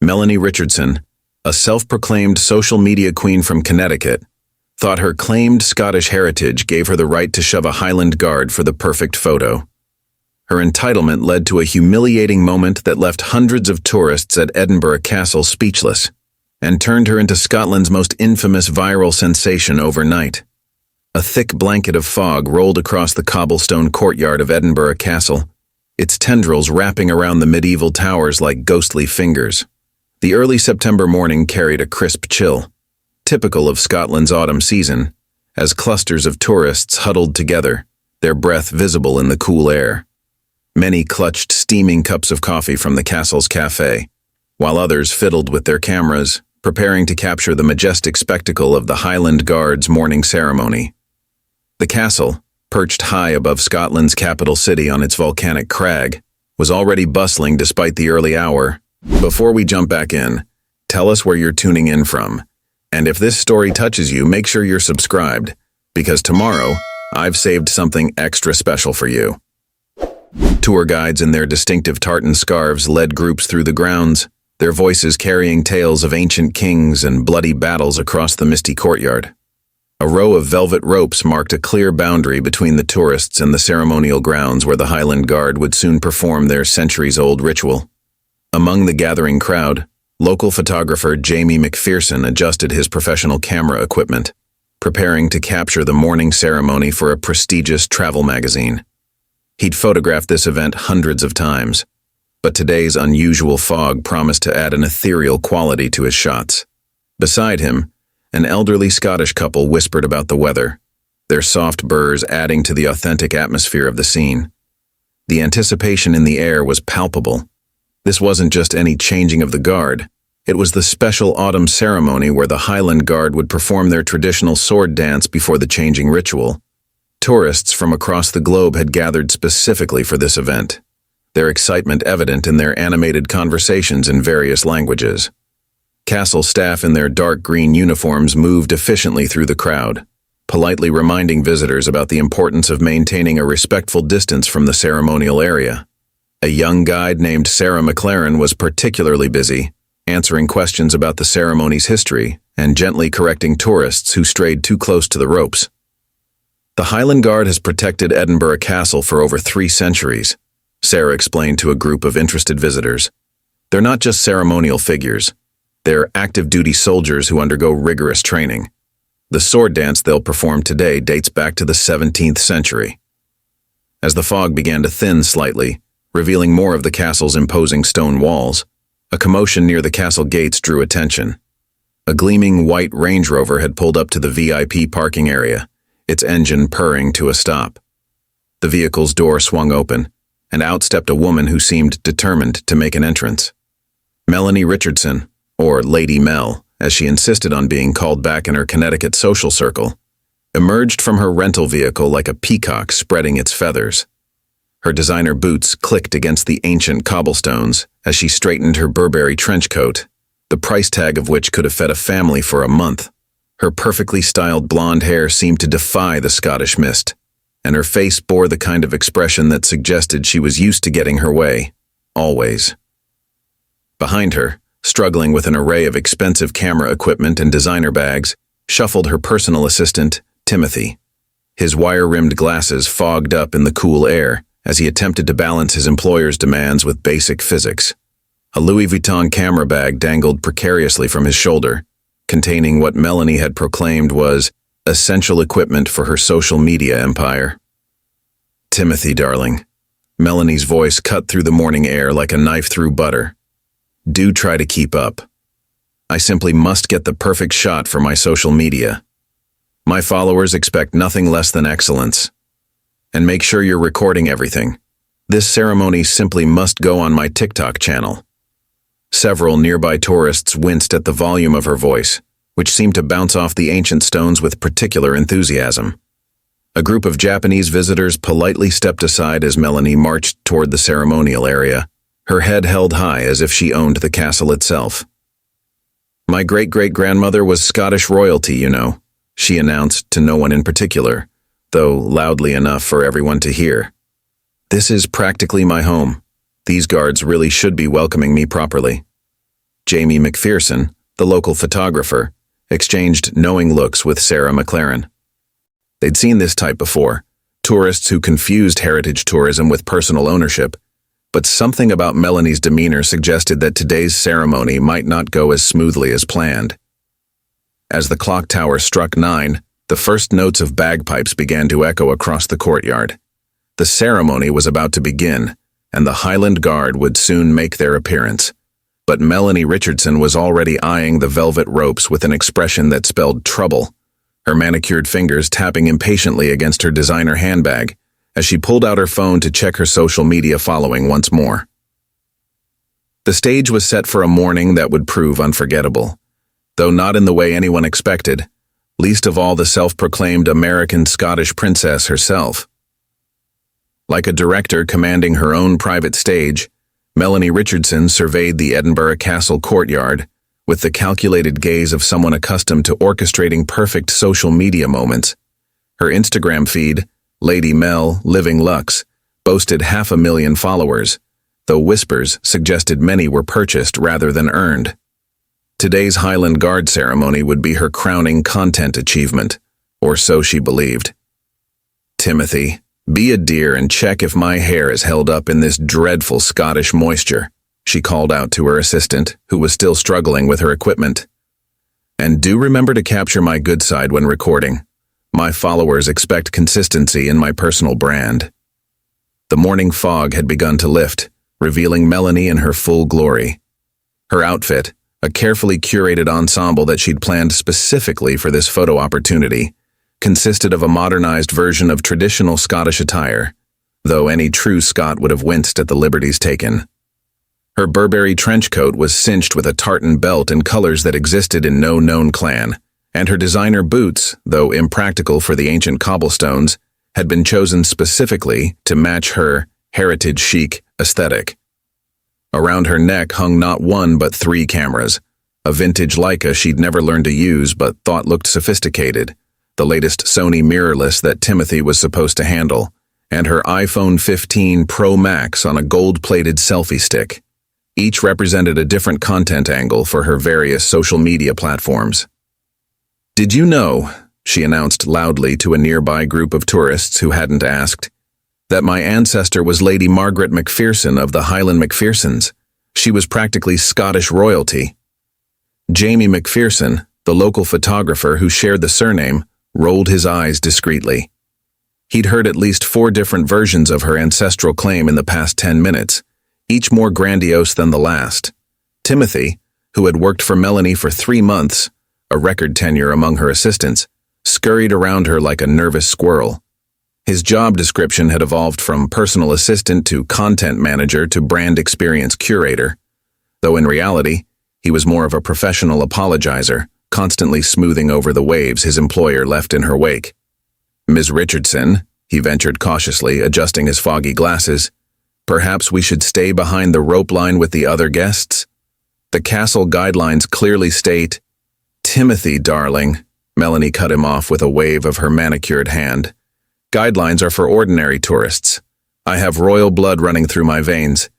Melanie Richardson, a self-proclaimed social media queen from Connecticut, thought her claimed Scottish heritage gave her the right to shove a Highland Guard for the perfect photo. Her entitlement led to a humiliating moment that left hundreds of tourists at Edinburgh Castle speechless, and turned her into Scotland's most infamous viral sensation overnight. A thick blanket of fog rolled across the cobblestone courtyard of Edinburgh Castle, its tendrils wrapping around the medieval towers like ghostly fingers. The early September morning carried a crisp chill, typical of Scotland's autumn season, as clusters of tourists huddled together, their breath visible in the cool air. Many clutched steaming cups of coffee from the castle's café, while others fiddled with their cameras, preparing to capture the majestic spectacle of the Highland Guard's morning ceremony. The castle, perched high above Scotland's capital city on its volcanic crag, was already bustling despite the early hour. Before we jump back in, tell us where you're tuning in from. And if this story touches you, make sure you're subscribed, because tomorrow, I've saved something extra special for you. Tour guides in their distinctive tartan scarves led groups through the grounds, their voices carrying tales of ancient kings and bloody battles across the misty courtyard. A row of velvet ropes marked a clear boundary between the tourists and the ceremonial grounds where the Highland Guard would soon perform their centuries-old ritual. Among the gathering crowd, local photographer Jamie McPherson adjusted his professional camera equipment, preparing to capture the morning ceremony for a prestigious travel magazine. He'd photographed this event hundreds of times, but today's unusual fog promised to add an ethereal quality to his shots. Beside him, an elderly Scottish couple whispered about the weather, their soft burrs adding to the authentic atmosphere of the scene. The anticipation in the air was palpable. This wasn't just any changing of the guard. It was the special autumn ceremony where the Highland Guard would perform their traditional sword dance before the changing ritual. Tourists from across the globe had gathered specifically for this event, their excitement evident in their animated conversations in various languages. Castle staff in their dark green uniforms moved efficiently through the crowd, politely reminding visitors about the importance of maintaining a respectful distance from the ceremonial area. A young guide named Sarah McLaren was particularly busy, answering questions about the ceremony's history and gently correcting tourists who strayed too close to the ropes. The Highland Guard has protected Edinburgh Castle for over 3 centuries, Sarah explained to a group of interested visitors. They're not just ceremonial figures. They're active-duty soldiers who undergo rigorous training. The sword dance they'll perform today dates back to the 17th century. As the fog began to thin slightly, revealing more of the castle's imposing stone walls, a commotion near the castle gates drew attention. A gleaming white Range Rover had pulled up to the VIP parking area, its engine purring to a stop. The vehicle's door swung open, and out stepped a woman who seemed determined to make an entrance. Melanie Richardson, or Lady Mel, as she insisted on being called back in her Connecticut social circle, emerged from her rental vehicle like a peacock spreading its feathers. Her designer boots clicked against the ancient cobblestones as she straightened her Burberry trench coat, the price tag of which could have fed a family for a month. Her perfectly styled blonde hair seemed to defy the Scottish mist, and her face bore the kind of expression that suggested she was used to getting her way, always. Behind her, struggling with an array of expensive camera equipment and designer bags, shuffled her personal assistant, Timothy. His wire-rimmed glasses fogged up in the cool air as he attempted to balance his employer's demands with basic physics. A Louis Vuitton camera bag dangled precariously from his shoulder, containing what Melanie had proclaimed was essential equipment for her social media empire. "Timothy, darling." Melanie's voice cut through the morning air like a knife through butter. "Do try to keep up. I simply must get the perfect shot for my social media. My followers expect nothing less than excellence. And make sure you're recording everything. This ceremony simply must go on my TikTok channel." Several nearby tourists winced at the volume of her voice, which seemed to bounce off the ancient stones with particular enthusiasm. A group of Japanese visitors politely stepped aside as Melanie marched toward the ceremonial area, her head held high as if she owned the castle itself. "My great-great-grandmother was Scottish royalty, you know," she announced to no one in particular, though loudly enough for everyone to hear. "This is practically my home. These guards really should be welcoming me properly." Jamie McPherson, the local photographer, exchanged knowing looks with Sarah McLaren. They'd seen this type before, tourists who confused heritage tourism with personal ownership, but something about Melanie's demeanor suggested that today's ceremony might not go as smoothly as planned. As the clock tower struck 9, the first notes of bagpipes began to echo across the courtyard. The ceremony was about to begin, and the Highland Guard would soon make their appearance. But Melanie Richardson was already eyeing the velvet ropes with an expression that spelled trouble, her manicured fingers tapping impatiently against her designer handbag as she pulled out her phone to check her social media following once more. The stage was set for a morning that would prove unforgettable, though not in the way anyone expected, least of all the self-proclaimed American Scottish princess herself. Like a director commanding her own private stage, Melanie Richardson surveyed the Edinburgh Castle courtyard with the calculated gaze of someone accustomed to orchestrating perfect social media moments. Her Instagram feed, Lady Mel Living Lux, boasted 500,000 followers, though whispers suggested many were purchased rather than earned. Today's Highland Guard ceremony would be her crowning content achievement, or so she believed. "Timothy, be a dear and check if my hair is held up in this dreadful Scottish moisture," she called out to her assistant, who was still struggling with her equipment. "And do remember to capture my good side when recording. My followers expect consistency in my personal brand." The morning fog had begun to lift, revealing Melanie in her full glory. Her outfit, a carefully curated ensemble that she'd planned specifically for this photo opportunity, consisted of a modernized version of traditional Scottish attire, though any true Scot would have winced at the liberties taken. Her Burberry trench coat was cinched with a tartan belt in colors that existed in no known clan, and her designer boots, though impractical for the ancient cobblestones, had been chosen specifically to match her heritage chic aesthetic. Around her neck hung not one but 3 cameras, a vintage Leica she'd never learned to use but thought looked sophisticated, the latest Sony mirrorless that Timothy was supposed to handle, and her iPhone 15 Pro Max on a gold-plated selfie stick. Each represented a different content angle for her various social media platforms. "Did you know," she announced loudly to a nearby group of tourists who hadn't asked, "that my ancestor was Lady Margaret McPherson of the Highland McPhersons? She was practically Scottish royalty." Jamie McPherson, the local photographer who shared the surname, rolled his eyes discreetly. He'd heard at least 4 different versions of her ancestral claim in the past 10 minutes, each more grandiose than the last. Timothy, who had worked for Melanie for 3 months, a record tenure among her assistants, scurried around her like a nervous squirrel. His job description had evolved from personal assistant to content manager to brand experience curator, though in reality, he was more of a professional apologizer, constantly smoothing over the waves his employer left in her wake. "Ms. Richardson," he ventured cautiously, adjusting his foggy glasses, "perhaps we should stay behind the rope line with the other guests? The castle guidelines clearly state—" "Timothy, darling," Melanie cut him off with a wave of her manicured hand. "Guidelines are for ordinary tourists. I have royal blood running through my veins.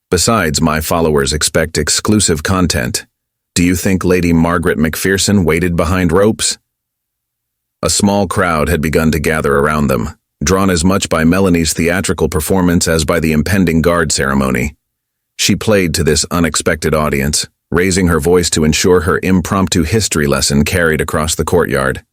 Besides, my followers expect exclusive content. Do you think Lady Margaret McPherson waited behind ropes?" A small crowd had begun to gather around them, drawn as much by Melanie's theatrical performance as by the impending guard ceremony. She played to this unexpected audience, raising her voice to ensure her impromptu history lesson carried across the courtyard.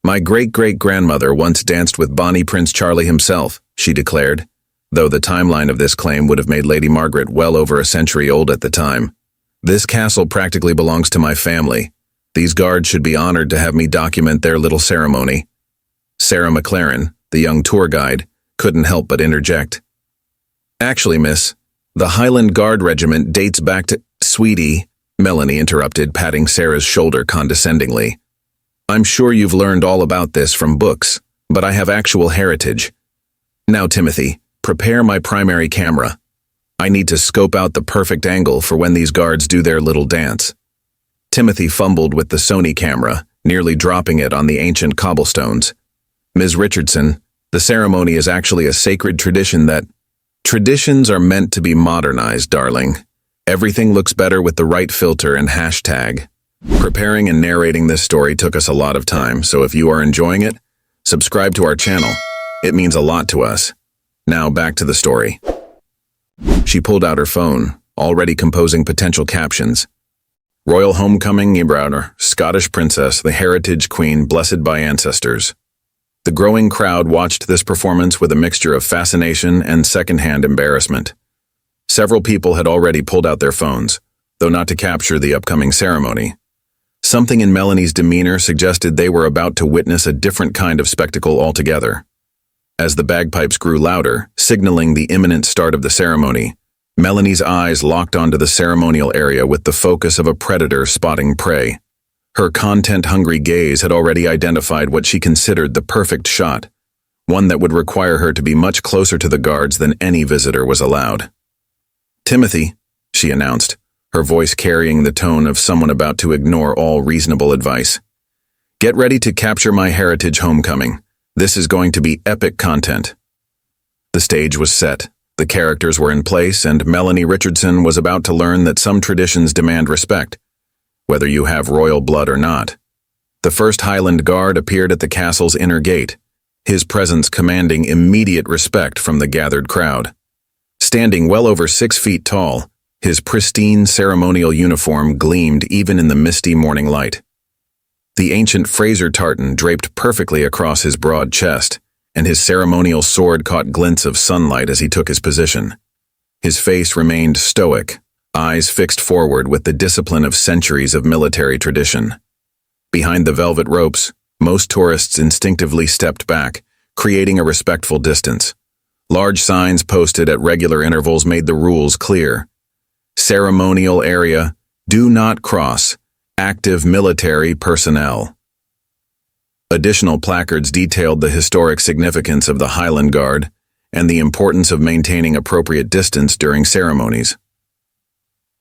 "My great-great-grandmother once danced with Bonnie Prince Charlie himself," she declared, though the timeline of this claim would have made Lady Margaret well over a century old at the time. "This castle practically belongs to my family. These guards should be honored to have me document their little ceremony." Sarah McLaren, the young tour guide, couldn't help but interject. "Actually, miss, the Highland Guard regiment dates back to—" "Sweetie," Melanie interrupted, patting Sarah's shoulder condescendingly. "I'm sure you've learned all about this from books, but I have actual heritage. Now, Timothy, prepare my primary camera. I need to scope out the perfect angle for when these guards do their little dance." Timothy fumbled with the Sony camera, nearly dropping it on the ancient cobblestones. "Ms. Richardson, the ceremony is actually a sacred tradition that—" "Traditions are meant to be modernized, darling. Everything looks better with the right filter and hashtag. Preparing and narrating this story took us a lot of time, so if you are enjoying it, subscribe to our channel. It means a lot to us. Now back to the story. She pulled out her phone, already composing potential captions. Royal homecoming, Ibrauder, Scottish princess, the heritage queen, blessed by ancestors. The growing crowd watched this performance with a mixture of fascination and secondhand embarrassment. Several people had already pulled out their phones, though not to capture the upcoming ceremony. Something in Melanie's demeanor suggested they were about to witness a different kind of spectacle altogether. As the bagpipes grew louder, signaling the imminent start of the ceremony, Melanie's eyes locked onto the ceremonial area with the focus of a predator spotting prey. Her content-hungry gaze had already identified what she considered the perfect shot, one that would require her to be much closer to the guards than any visitor was allowed. "Timothy," she announced, her voice carrying the tone of someone about to ignore all reasonable advice. "Get ready to capture my heritage homecoming. This is going to be epic content." The stage was set, the characters were in place, and Melanie Richardson was about to learn that some traditions demand respect, whether you have royal blood or not. The first Highland Guard appeared at the castle's inner gate, his presence commanding immediate respect from the gathered crowd. Standing well over 6 feet tall, his pristine ceremonial uniform gleamed even in the misty morning light. The ancient Fraser tartan draped perfectly across his broad chest, and his ceremonial sword caught glints of sunlight as he took his position. His face remained stoic, eyes fixed forward with the discipline of centuries of military tradition. Behind the velvet ropes, most tourists instinctively stepped back, creating a respectful distance. Large signs posted at regular intervals made the rules clear. Ceremonial area, do not cross, active military personnel. Additional placards detailed the historic significance of the Highland Guard and the importance of maintaining appropriate distance during ceremonies.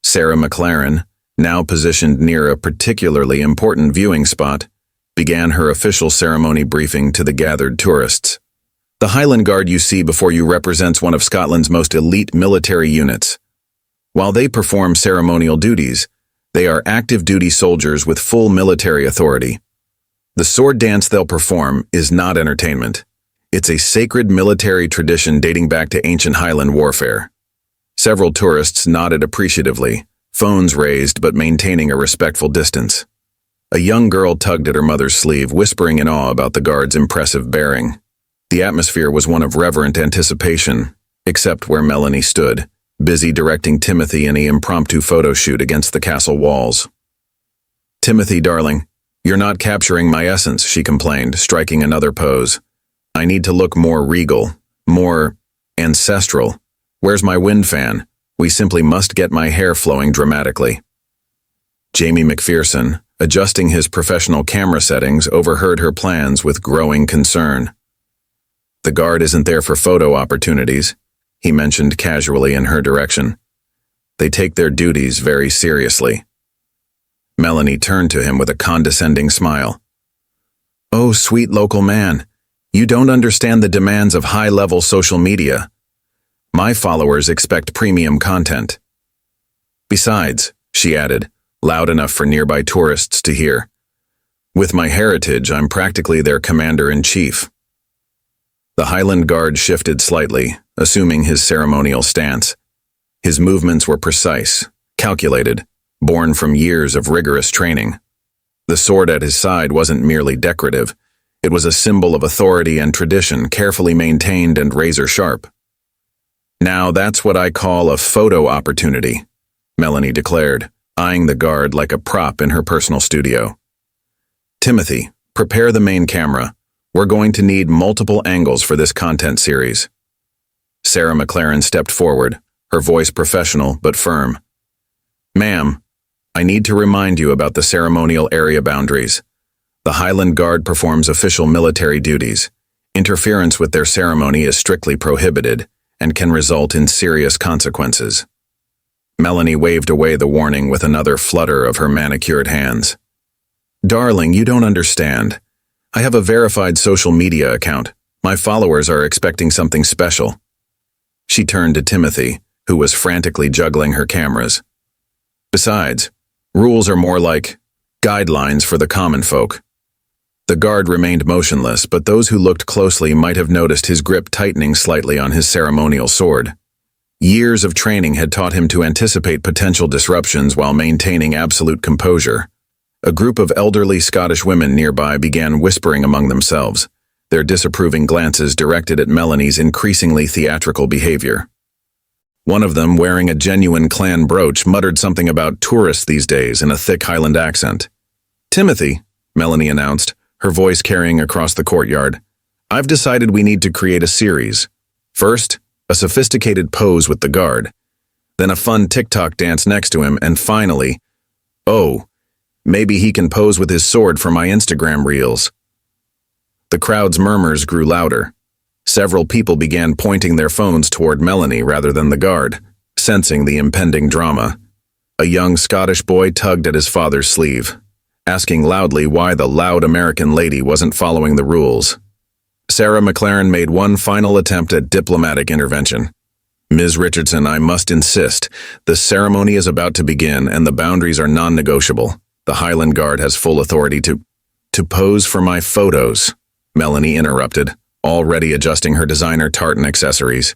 Sarah McLaren, now positioned near a particularly important viewing spot, began her official ceremony briefing to the gathered tourists. The Highland Guard you see before you represents one of Scotland's most elite military units. While they perform ceremonial duties, they are active duty soldiers with full military authority. The sword dance they'll perform is not entertainment. It's a sacred military tradition dating back to ancient Highland warfare. Several tourists nodded appreciatively, phones raised but maintaining a respectful distance. A young girl tugged at her mother's sleeve, whispering in awe about the guard's impressive bearing. The atmosphere was one of reverent anticipation, except where Melanie stood, busy directing Timothy in an impromptu photo shoot against the castle walls. "Timothy, darling, you're not capturing my essence," she complained, striking another pose. "I need to look more regal, more ancestral. Where's my wind fan? We simply must get my hair flowing dramatically." Jamie McPherson, adjusting his professional camera settings, overheard her plans with growing concern. "The guard isn't there for photo opportunities," he mentioned casually in her direction. "They take their duties very seriously." Melanie turned to him with a condescending smile. "Oh, sweet local man, you don't understand the demands of high-level social media. My followers expect premium content." "Besides," she added, loud enough for nearby tourists to hear, "with my heritage, I'm practically their commander-in-chief." The Highland Guard shifted slightly, assuming his ceremonial stance. His movements were precise, calculated, born from years of rigorous training. The sword at his side wasn't merely decorative. It was a symbol of authority and tradition, carefully maintained and razor-sharp. "Now that's what I call a photo opportunity," Melanie declared, eyeing the guard like a prop in her personal studio. "Timothy, prepare the main camera. We're going to need multiple angles for this content series." Sarah McLaren stepped forward, her voice professional but firm. "Ma'am, I need to remind you about the ceremonial area boundaries. The Highland Guard performs official military duties. Interference with their ceremony is strictly prohibited and can result in serious consequences." Melanie waved away the warning with another flutter of her manicured hands. "Darling, you don't understand. I have a verified social media account. My followers are expecting something special." She turned to Timothy, who was frantically juggling her cameras. Besides, rules are more like guidelines for the common folk. The guard remained motionless, but those who looked closely might have noticed his grip tightening slightly on his ceremonial sword. Years of training had taught him to anticipate potential disruptions while maintaining absolute composure. A group of elderly Scottish women nearby began whispering among themselves, their disapproving glances directed at Melanie's increasingly theatrical behavior. One of them, wearing a genuine clan brooch, muttered something about tourists these days in a thick Highland accent. "Timothy," Melanie announced, her voice carrying across the courtyard, "I've decided we need to create a series. First, a sophisticated pose with the guard, then a fun TikTok dance next to him, and finally, oh, maybe he can pose with his sword for my Instagram reels." The crowd's murmurs grew louder. Several people began pointing their phones toward Melanie rather than the guard, sensing the impending drama. A young Scottish boy tugged at his father's sleeve, asking loudly why the loud American lady wasn't following the rules. Sarah McLaren made one final attempt at diplomatic intervention. "Ms. Richardson, I must insist. The ceremony is about to begin and the boundaries are non-negotiable. The Highland Guard has full authority to pose for my photos," Melanie interrupted, already adjusting her designer tartan accessories.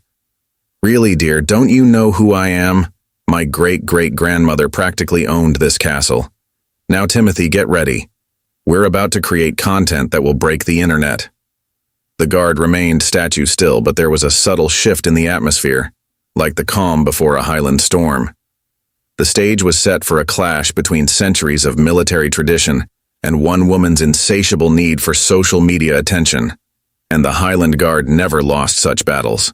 "Really, dear, don't you know who I am? My great-great-grandmother practically owned this castle. Now, Timothy, get ready. We're about to create content that will break the internet." The guard remained statue still, but there was a subtle shift in the atmosphere, like the calm before a Highland storm. The stage was set for a clash between centuries of military tradition and one woman's insatiable need for social media attention, and the Highland Guard never lost such battles.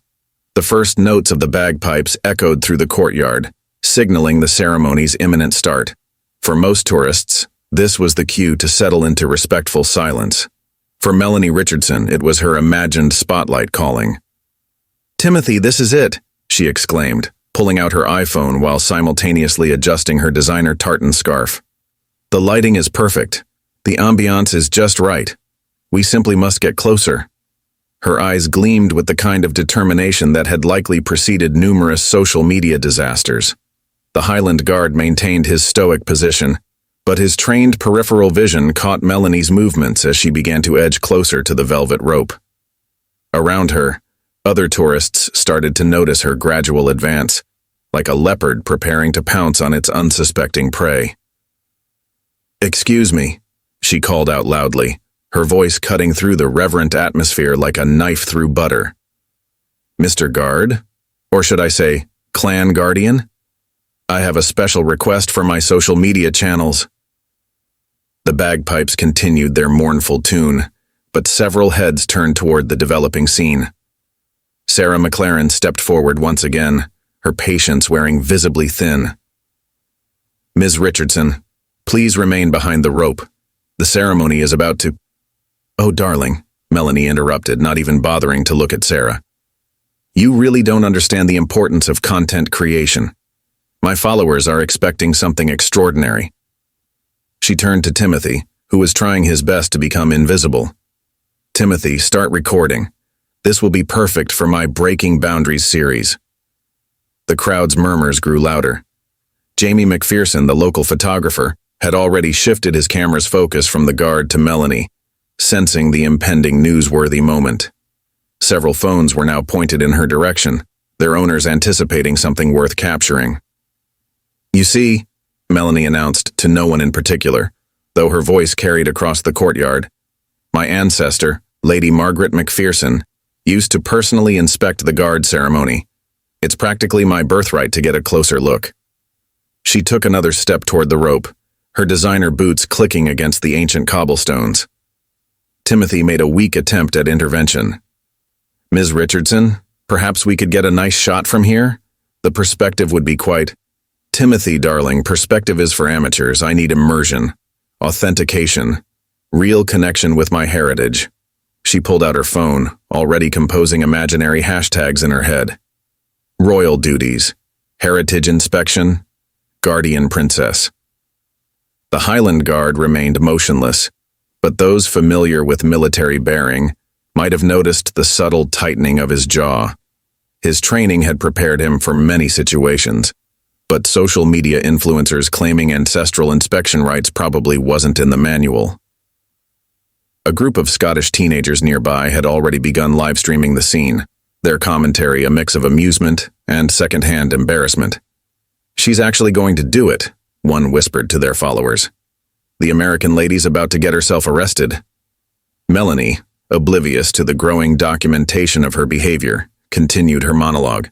The first notes of the bagpipes echoed through the courtyard, signaling the ceremony's imminent start. For most tourists, this was the cue to settle into respectful silence. For Melanie Richardson, it was her imagined spotlight calling. "Timothy, this is it," she exclaimed, pulling out her iPhone while simultaneously adjusting her designer tartan scarf. "The lighting is perfect. The ambiance is just right. We simply must get closer." Her eyes gleamed with the kind of determination that had likely preceded numerous social media disasters. The Highland Guard maintained his stoic position, but his trained peripheral vision caught Melanie's movements as she began to edge closer to the velvet rope. Around her, other tourists started to notice her gradual advance, like a leopard preparing to pounce on its unsuspecting prey. "Excuse me," she called out loudly, her voice cutting through the reverent atmosphere like a knife through butter. "Mr. Guard? Or should I say, Clan Guardian? I have a special request for my social media channels." The bagpipes continued their mournful tune, but several heads turned toward the developing scene. Sarah McLaren stepped forward once again, her patience wearing visibly thin. "Ms. Richardson, please remain behind the rope. The ceremony is about to—" "Oh, darling," Melanie interrupted, not even bothering to look at Sarah. "You really don't understand the importance of content creation. My followers are expecting something extraordinary." She turned to Timothy, who was trying his best to become invisible. "Timothy, start recording. This will be perfect for my Breaking Boundaries series." The crowd's murmurs grew louder. Jamie McPherson, the local photographer, had already shifted his camera's focus from the guard to Melanie, sensing the impending newsworthy moment. Several phones were now pointed in her direction, their owners anticipating something worth capturing. "You see," Melanie announced to no one in particular, though her voice carried across the courtyard, "my ancestor, Lady Margaret McPherson, used to personally inspect the guard ceremony. It's practically my birthright to get a closer look." She took another step toward the rope, her designer boots clicking against the ancient cobblestones. Timothy made a weak attempt at intervention. "Ms. Richardson, perhaps we could get a nice shot from here? The perspective would be quite—" "Timothy, darling, perspective is for amateurs. I need immersion, authentication, real connection with my heritage." She pulled out her phone, already composing imaginary hashtags in her head. "Royal duties, heritage inspection, guardian princess." The Highland Guard remained motionless, but those familiar with military bearing might have noticed the subtle tightening of his jaw. His training had prepared him for many situations, but social media influencers claiming ancestral inspection rights probably wasn't in the manual. A group of Scottish teenagers nearby had already begun live streaming the scene, their commentary a mix of amusement and secondhand embarrassment. "She's actually going to do it," one whispered to their followers. "The American lady's about to get herself arrested." Melanie, oblivious to the growing documentation of her behavior, continued her monologue.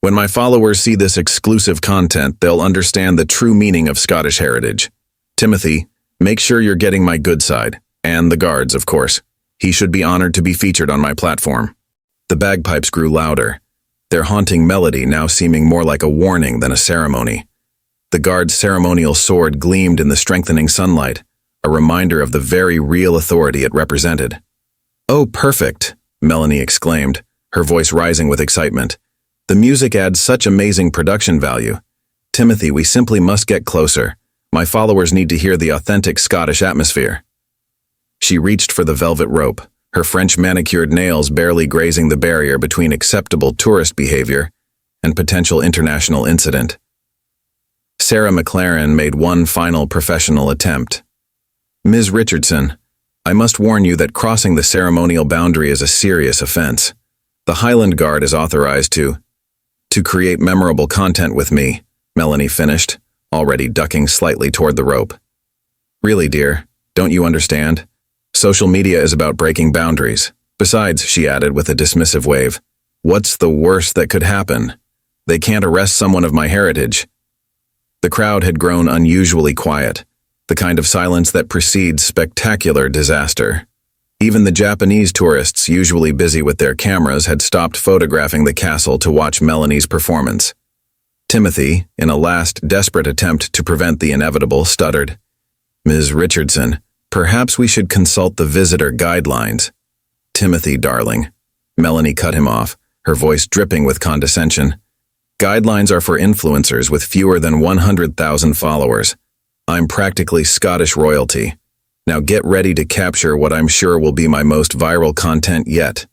"When my followers see this exclusive content, they'll understand the true meaning of Scottish heritage. Timothy, make sure you're getting my good side, and the guards, of course. He should be honored to be featured on my platform." The bagpipes grew louder, their haunting melody now seeming more like a warning than a ceremony. The guard's ceremonial sword gleamed in the strengthening sunlight, a reminder of the very real authority it represented. "Oh, perfect," Melanie exclaimed, her voice rising with excitement. "The music adds such amazing production value. Timothy, we simply must get closer. My followers need to hear the authentic Scottish atmosphere." She reached for the velvet rope, her French manicured nails barely grazing the barrier between acceptable tourist behavior and potential international incident. Sarah McLaren made one final professional attempt. "Ms. Richardson, I must warn you that crossing the ceremonial boundary is a serious offense. The Highland Guard is authorized to create memorable content with me," Melanie finished, already ducking slightly toward the rope. "Really, dear, don't you understand? Social media is about breaking boundaries. Besides," she added with a dismissive wave, "what's the worst that could happen? They can't arrest someone of my heritage." The crowd had grown unusually quiet, the kind of silence that precedes spectacular disaster. Even the Japanese tourists, usually busy with their cameras, had stopped photographing the castle to watch Melanie's performance. Timothy, in a last desperate attempt to prevent the inevitable, stuttered, "Ms. Richardson, perhaps we should consult the visitor guidelines." "Timothy, darling," Melanie cut him off, her voice dripping with condescension. "Guidelines are for influencers with fewer than 100,000 followers. I'm practically Scottish royalty. Now get ready to capture what I'm sure will be my most viral content yet."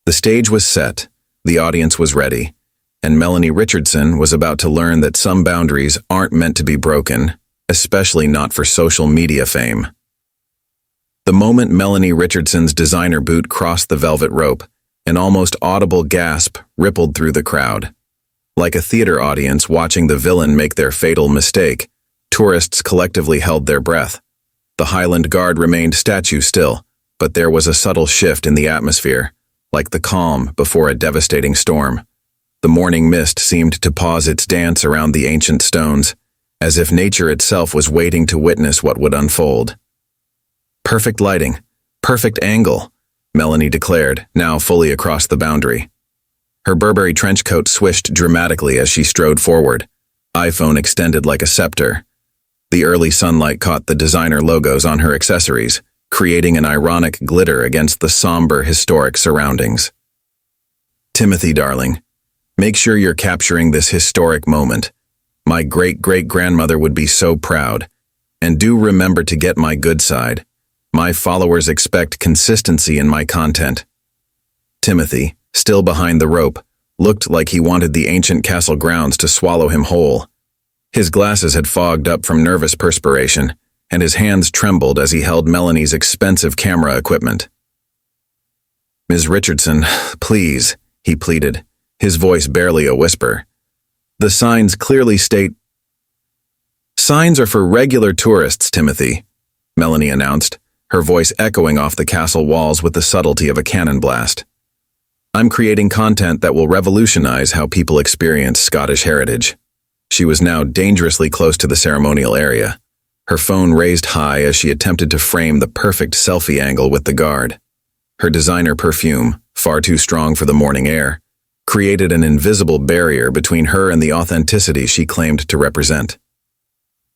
The stage was set, the audience was ready, and Melanie Richardson was about to learn that some boundaries aren't meant to be broken, especially not for social media fame. The moment Melanie Richardson's designer boot crossed the velvet rope, an almost audible gasp rippled through the crowd. Like a theater audience watching the villain make their fatal mistake, tourists collectively held their breath. The Highland Guard remained statue still, but there was a subtle shift in the atmosphere, like the calm before a devastating storm. The morning mist seemed to pause its dance around the ancient stones, as if nature itself was waiting to witness what would unfold. "Perfect lighting, perfect angle," Melanie declared, now fully across the boundary. Her Burberry trench coat swished dramatically as she strode forward, iPhone extended like a scepter. The early sunlight caught the designer logos on her accessories, creating an ironic glitter against the somber, historic surroundings. "Timothy, darling, make sure you're capturing this historic moment. My great-great-grandmother would be so proud. And do remember to get my good side. My followers expect consistency in my content." Timothy, still behind the rope, looked like he wanted the ancient castle grounds to swallow him whole. His glasses had fogged up from nervous perspiration, and his hands trembled as he held Melanie's expensive camera equipment. "Ms. Richardson, please," he pleaded, his voice barely a whisper. "The signs clearly state—" "Signs are for regular tourists, Timothy," Melanie announced, her voice echoing off the castle walls with the subtlety of a cannon blast. "I'm creating content that will revolutionize how people experience Scottish heritage." She was now dangerously close to the ceremonial area, her phone raised high as she attempted to frame the perfect selfie angle with the guard. Her designer perfume, far too strong for the morning air, created an invisible barrier between her and the authenticity she claimed to represent.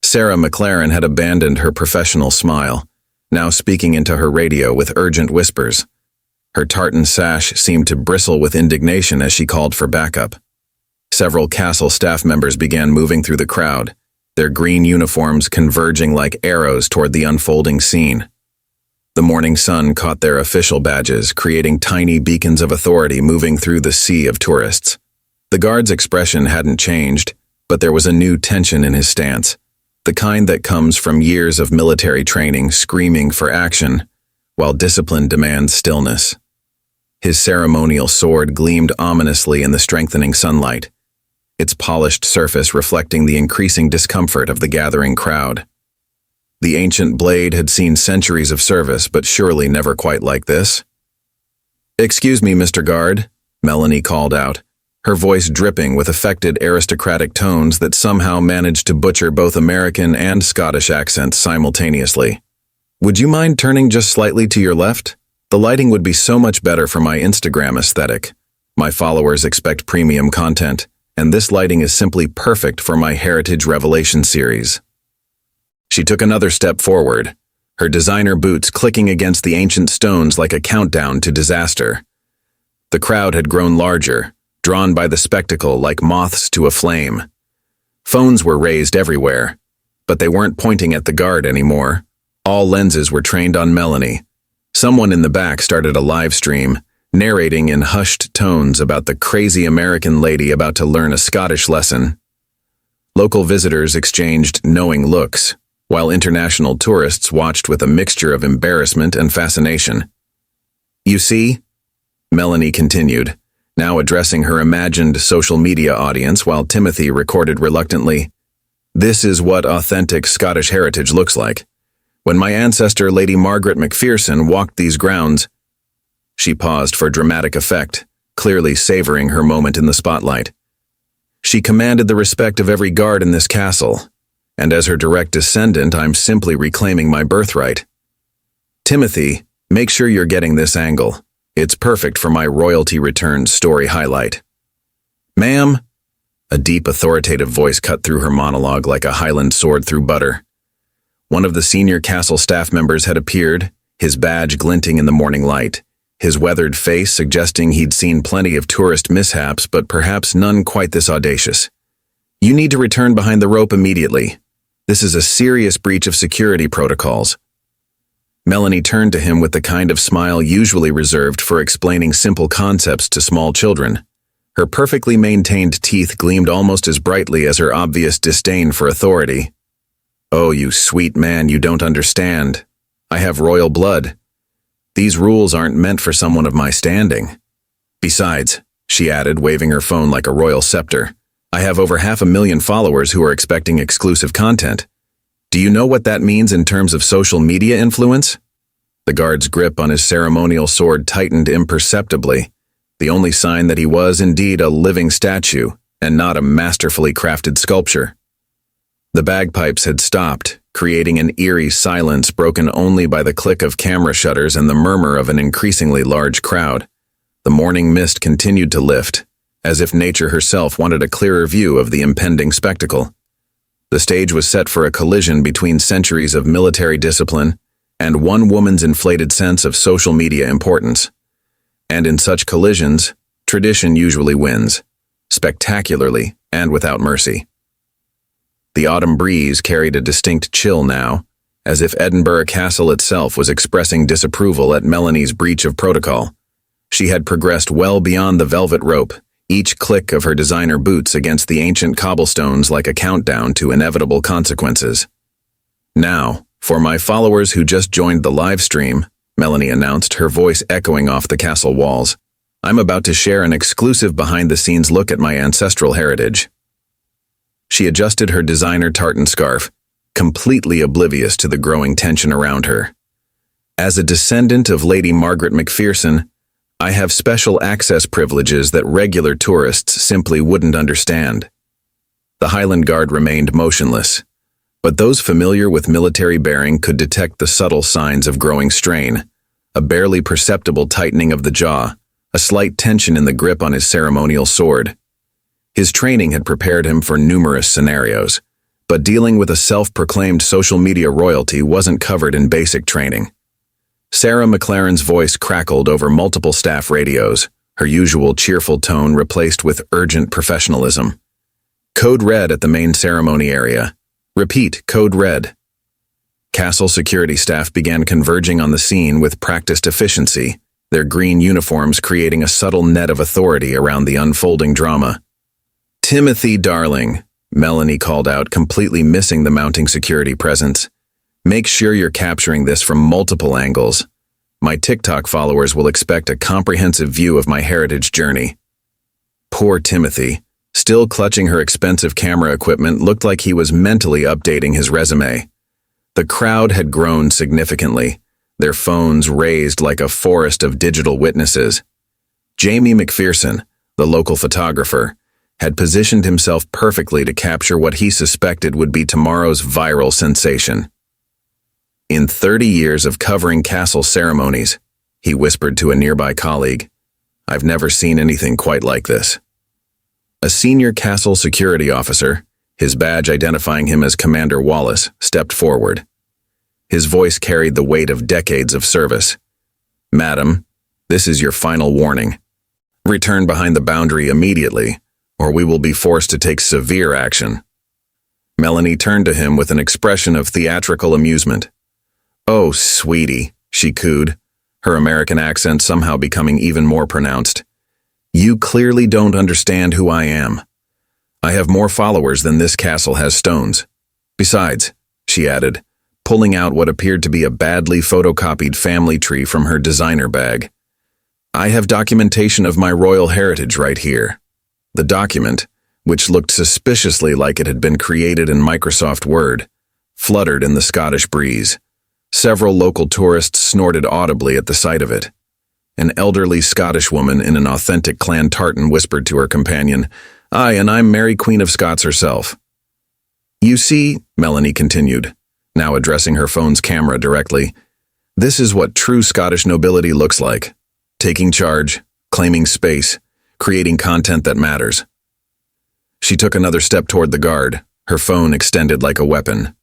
Sarah McLaren had abandoned her professional smile, now speaking into her radio with urgent whispers. Her tartan sash seemed to bristle with indignation as she called for backup. Several castle staff members began moving through the crowd, their green uniforms converging like arrows toward the unfolding scene. The morning sun caught their official badges, creating tiny beacons of authority moving through the sea of tourists. The guard's expression hadn't changed, But there was a new tension in his stance, the kind that comes from years of military training screaming for action, while discipline demands stillness. His ceremonial sword gleamed ominously in the strengthening sunlight, its polished surface reflecting the increasing discomfort of the gathering crowd. The ancient blade had seen centuries of service, but surely never quite like this. "Excuse me, Mr. Guard," Melanie called out, her voice dripping with affected aristocratic tones that somehow managed to butcher both American and Scottish accents simultaneously. "Would you mind turning just slightly to your left? The lighting would be so much better for my Instagram aesthetic. My followers expect premium content, and this lighting is simply perfect for my Heritage Revelation series." She took another step forward, her designer boots clicking against the ancient stones like a countdown to disaster. The crowd had grown larger, drawn by the spectacle like moths to a flame. Phones were raised everywhere, but they weren't pointing at the guard anymore. All lenses were trained on Melanie. Someone in the back started a live stream, narrating in hushed tones about the crazy American lady about to learn a Scottish lesson. Local visitors exchanged knowing looks, while international tourists watched with a mixture of embarrassment and fascination. "You see?" Melanie continued, now addressing her imagined social media audience while Timothy recorded reluctantly, "This is what authentic Scottish heritage looks like. When my ancestor Lady Margaret Macpherson walked these grounds—" She paused for dramatic effect, clearly savoring her moment in the spotlight. "She commanded the respect of every guard in this castle, and as her direct descendant, I'm simply reclaiming my birthright. Timothy, make sure you're getting this angle. It's perfect for my royalty returns story highlight." "Ma'am," a deep authoritative voice cut through her monologue like a Highland sword through butter. One of the senior castle staff members had appeared, his badge glinting in the morning light, his weathered face suggesting he'd seen plenty of tourist mishaps, but perhaps none quite this audacious. "You need to return behind the rope immediately. This is a serious breach of security protocols." Melanie turned to him with the kind of smile usually reserved for explaining simple concepts to small children. Her perfectly maintained teeth gleamed almost as brightly as her obvious disdain for authority. "Oh, you sweet man, you don't understand. I have royal blood. These rules aren't meant for someone of my standing. Besides," she added, waving her phone like a royal scepter, "I have over 500,000 followers who are expecting exclusive content. Do you know what that means in terms of social media influence?" The guard's grip on his ceremonial sword tightened imperceptibly, the only sign that he was indeed a living statue and not a masterfully crafted sculpture. The bagpipes had stopped, creating an eerie silence broken only by the click of camera shutters and the murmur of an increasingly large crowd. The morning mist continued to lift, as if nature herself wanted a clearer view of the impending spectacle. The stage was set for a collision between centuries of military discipline and one woman's inflated sense of social media importance. And in such collisions, tradition usually wins, spectacularly and without mercy. The autumn breeze carried a distinct chill now, as if Edinburgh Castle itself was expressing disapproval at Melanie's breach of protocol. She had progressed well beyond the velvet rope, each click of her designer boots against the ancient cobblestones like a countdown to inevitable consequences. "Now, for my followers who just joined the live stream," Melanie announced, her voice echoing off the castle walls, "I'm about to share an exclusive behind-the-scenes look at my ancestral heritage." She adjusted her designer tartan scarf, completely oblivious to the growing tension around her. "As a descendant of Lady Margaret Macpherson, I have special access privileges that regular tourists simply wouldn't understand." The Highland Guard remained motionless, but those familiar with military bearing could detect the subtle signs of growing strain, a barely perceptible tightening of the jaw, a slight tension in the grip on his ceremonial sword. His training had prepared him for numerous scenarios, but dealing with a self-proclaimed social media royalty wasn't covered in basic training. Sarah McLaren's voice crackled over multiple staff radios, her usual cheerful tone replaced with urgent professionalism. "Code red at the main ceremony area. Repeat, code red." Castle security staff began converging on the scene with practiced efficiency, their green uniforms creating a subtle net of authority around the unfolding drama. "Timothy, darling," Melanie called out, completely missing the mounting security presence. Make sure you're capturing this from multiple angles. My TikTok followers will expect a comprehensive view of my heritage journey. Poor Timothy, still clutching her expensive camera equipment, looked like he was mentally updating his resume. The crowd had grown significantly, their phones raised like a forest of digital witnesses. Jamie McPherson, the local photographer, had positioned himself perfectly to capture what he suspected would be tomorrow's viral sensation. In 30 years of covering castle ceremonies, he whispered to a nearby colleague, I've never seen anything quite like this. A senior castle security officer, his badge identifying him as Commander Wallace, stepped forward. His voice carried the weight of decades of service. Madam, this is your final warning. Return behind the boundary immediately, or we will be forced to take severe action. Melanie turned to him with an expression of theatrical amusement. Oh, sweetie, she cooed, her American accent somehow becoming even more pronounced. You clearly don't understand who I am. I have more followers than this castle has stones. Besides, she added, pulling out what appeared to be a badly photocopied family tree from her designer bag. I have documentation of my royal heritage right here. The document, which looked suspiciously like it had been created in Microsoft Word, fluttered in the Scottish breeze. Several local tourists snorted audibly at the sight of it. An elderly Scottish woman in an authentic clan tartan whispered to her companion, Aye, and I'm Mary Queen of Scots herself. You see, Melanie continued, now addressing her phone's camera directly, this is what true Scottish nobility looks like. Taking charge, claiming space, creating content that matters. She took another step toward the guard, her phone extended like a weapon.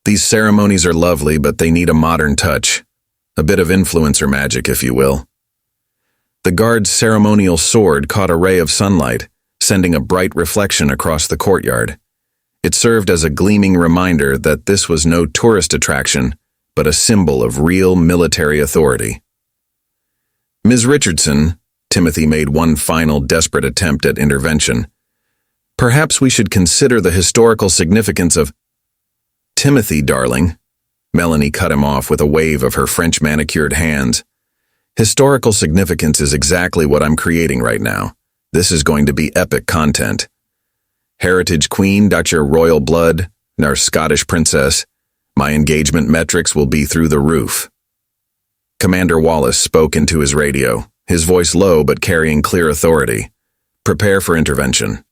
These ceremonies are lovely, but they need a modern touch. A bit of influencer magic, if you will. The guard's ceremonial sword caught a ray of sunlight, sending a bright reflection across the courtyard. It served as a gleaming reminder that this was no tourist attraction, but a symbol of real military authority. Ms. Richardson, Timothy made one final desperate attempt at intervention. Perhaps we should consider the historical significance of Timothy, darling. Melanie cut him off with a wave of her French manicured hands. Historical significance is exactly what I'm creating right now. This is going to be epic content. Heritage Queen, Dr. Royal Blood, our Scottish princess. My engagement metrics will be through the roof. Commander Wallace spoke into his radio, his voice low but carrying clear authority. Prepare for intervention.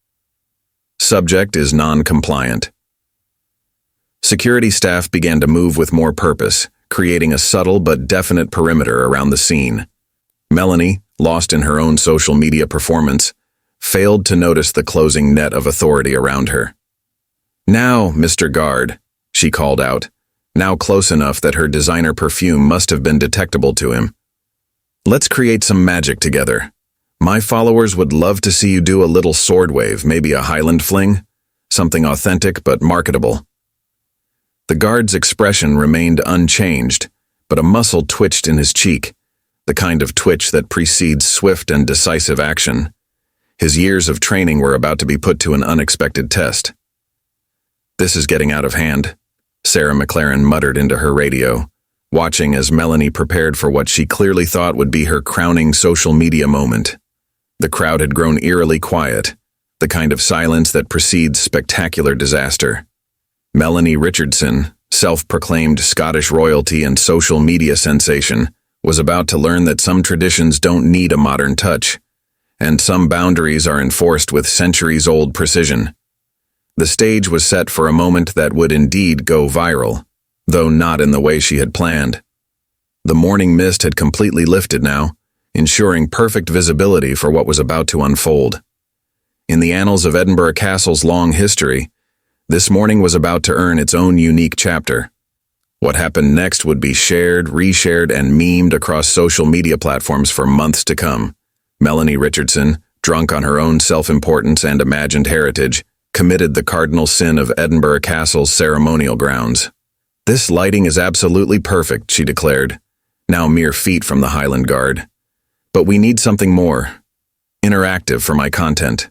Subject is non-compliant. Security staff began to move with more purpose, creating a subtle but definite perimeter around the scene. Melanie, lost in her own social media performance, failed to notice the closing net of authority around her. Now, Mr. Guard, she called out, now close enough that her designer perfume must have been detectable to him. Let's create some magic together. My followers would love to see you do a little sword wave, maybe a Highland fling, something authentic but marketable. The guard's expression remained unchanged, but a muscle twitched in his cheek, the kind of twitch that precedes swift and decisive action. His years of training were about to be put to an unexpected test. This is getting out of hand, Sarah McLaren muttered into her radio, watching as Melanie prepared for what she clearly thought would be her crowning social media moment. The crowd had grown eerily quiet, the kind of silence that precedes spectacular disaster. Melanie Richardson, self-proclaimed Scottish royalty and social media sensation, was about to learn that some traditions don't need a modern touch, and some boundaries are enforced with centuries-old precision. The stage was set for a moment that would indeed go viral, though not in the way she had planned. The morning mist had completely lifted now, ensuring perfect visibility for what was about to unfold. In the annals of Edinburgh Castle's long history, this morning was about to earn its own unique chapter. What happened next would be shared, reshared, and memed across social media platforms for months to come. Melanie Richardson, drunk on her own self-importance and imagined heritage, committed the cardinal sin of Edinburgh Castle's ceremonial grounds. This lighting is absolutely perfect, she declared, now mere feet from the Highland Guard. But we need something more interactive for my content.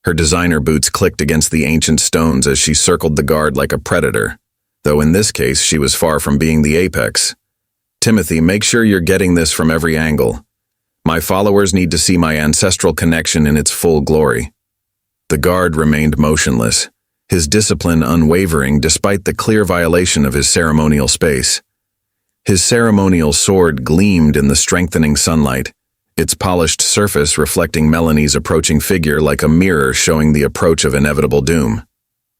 Her designer boots clicked against the ancient stones as she circled the guard like a predator, though in this case she was far from being the apex. "Timothy, make sure you're getting this from every angle. My followers need to see my ancestral connection in its full glory." The guard remained motionless, his discipline unwavering despite the clear violation of his ceremonial space. His ceremonial sword gleamed in the strengthening sunlight, its polished surface reflecting Melanie's approaching figure like a mirror showing the approach of inevitable doom.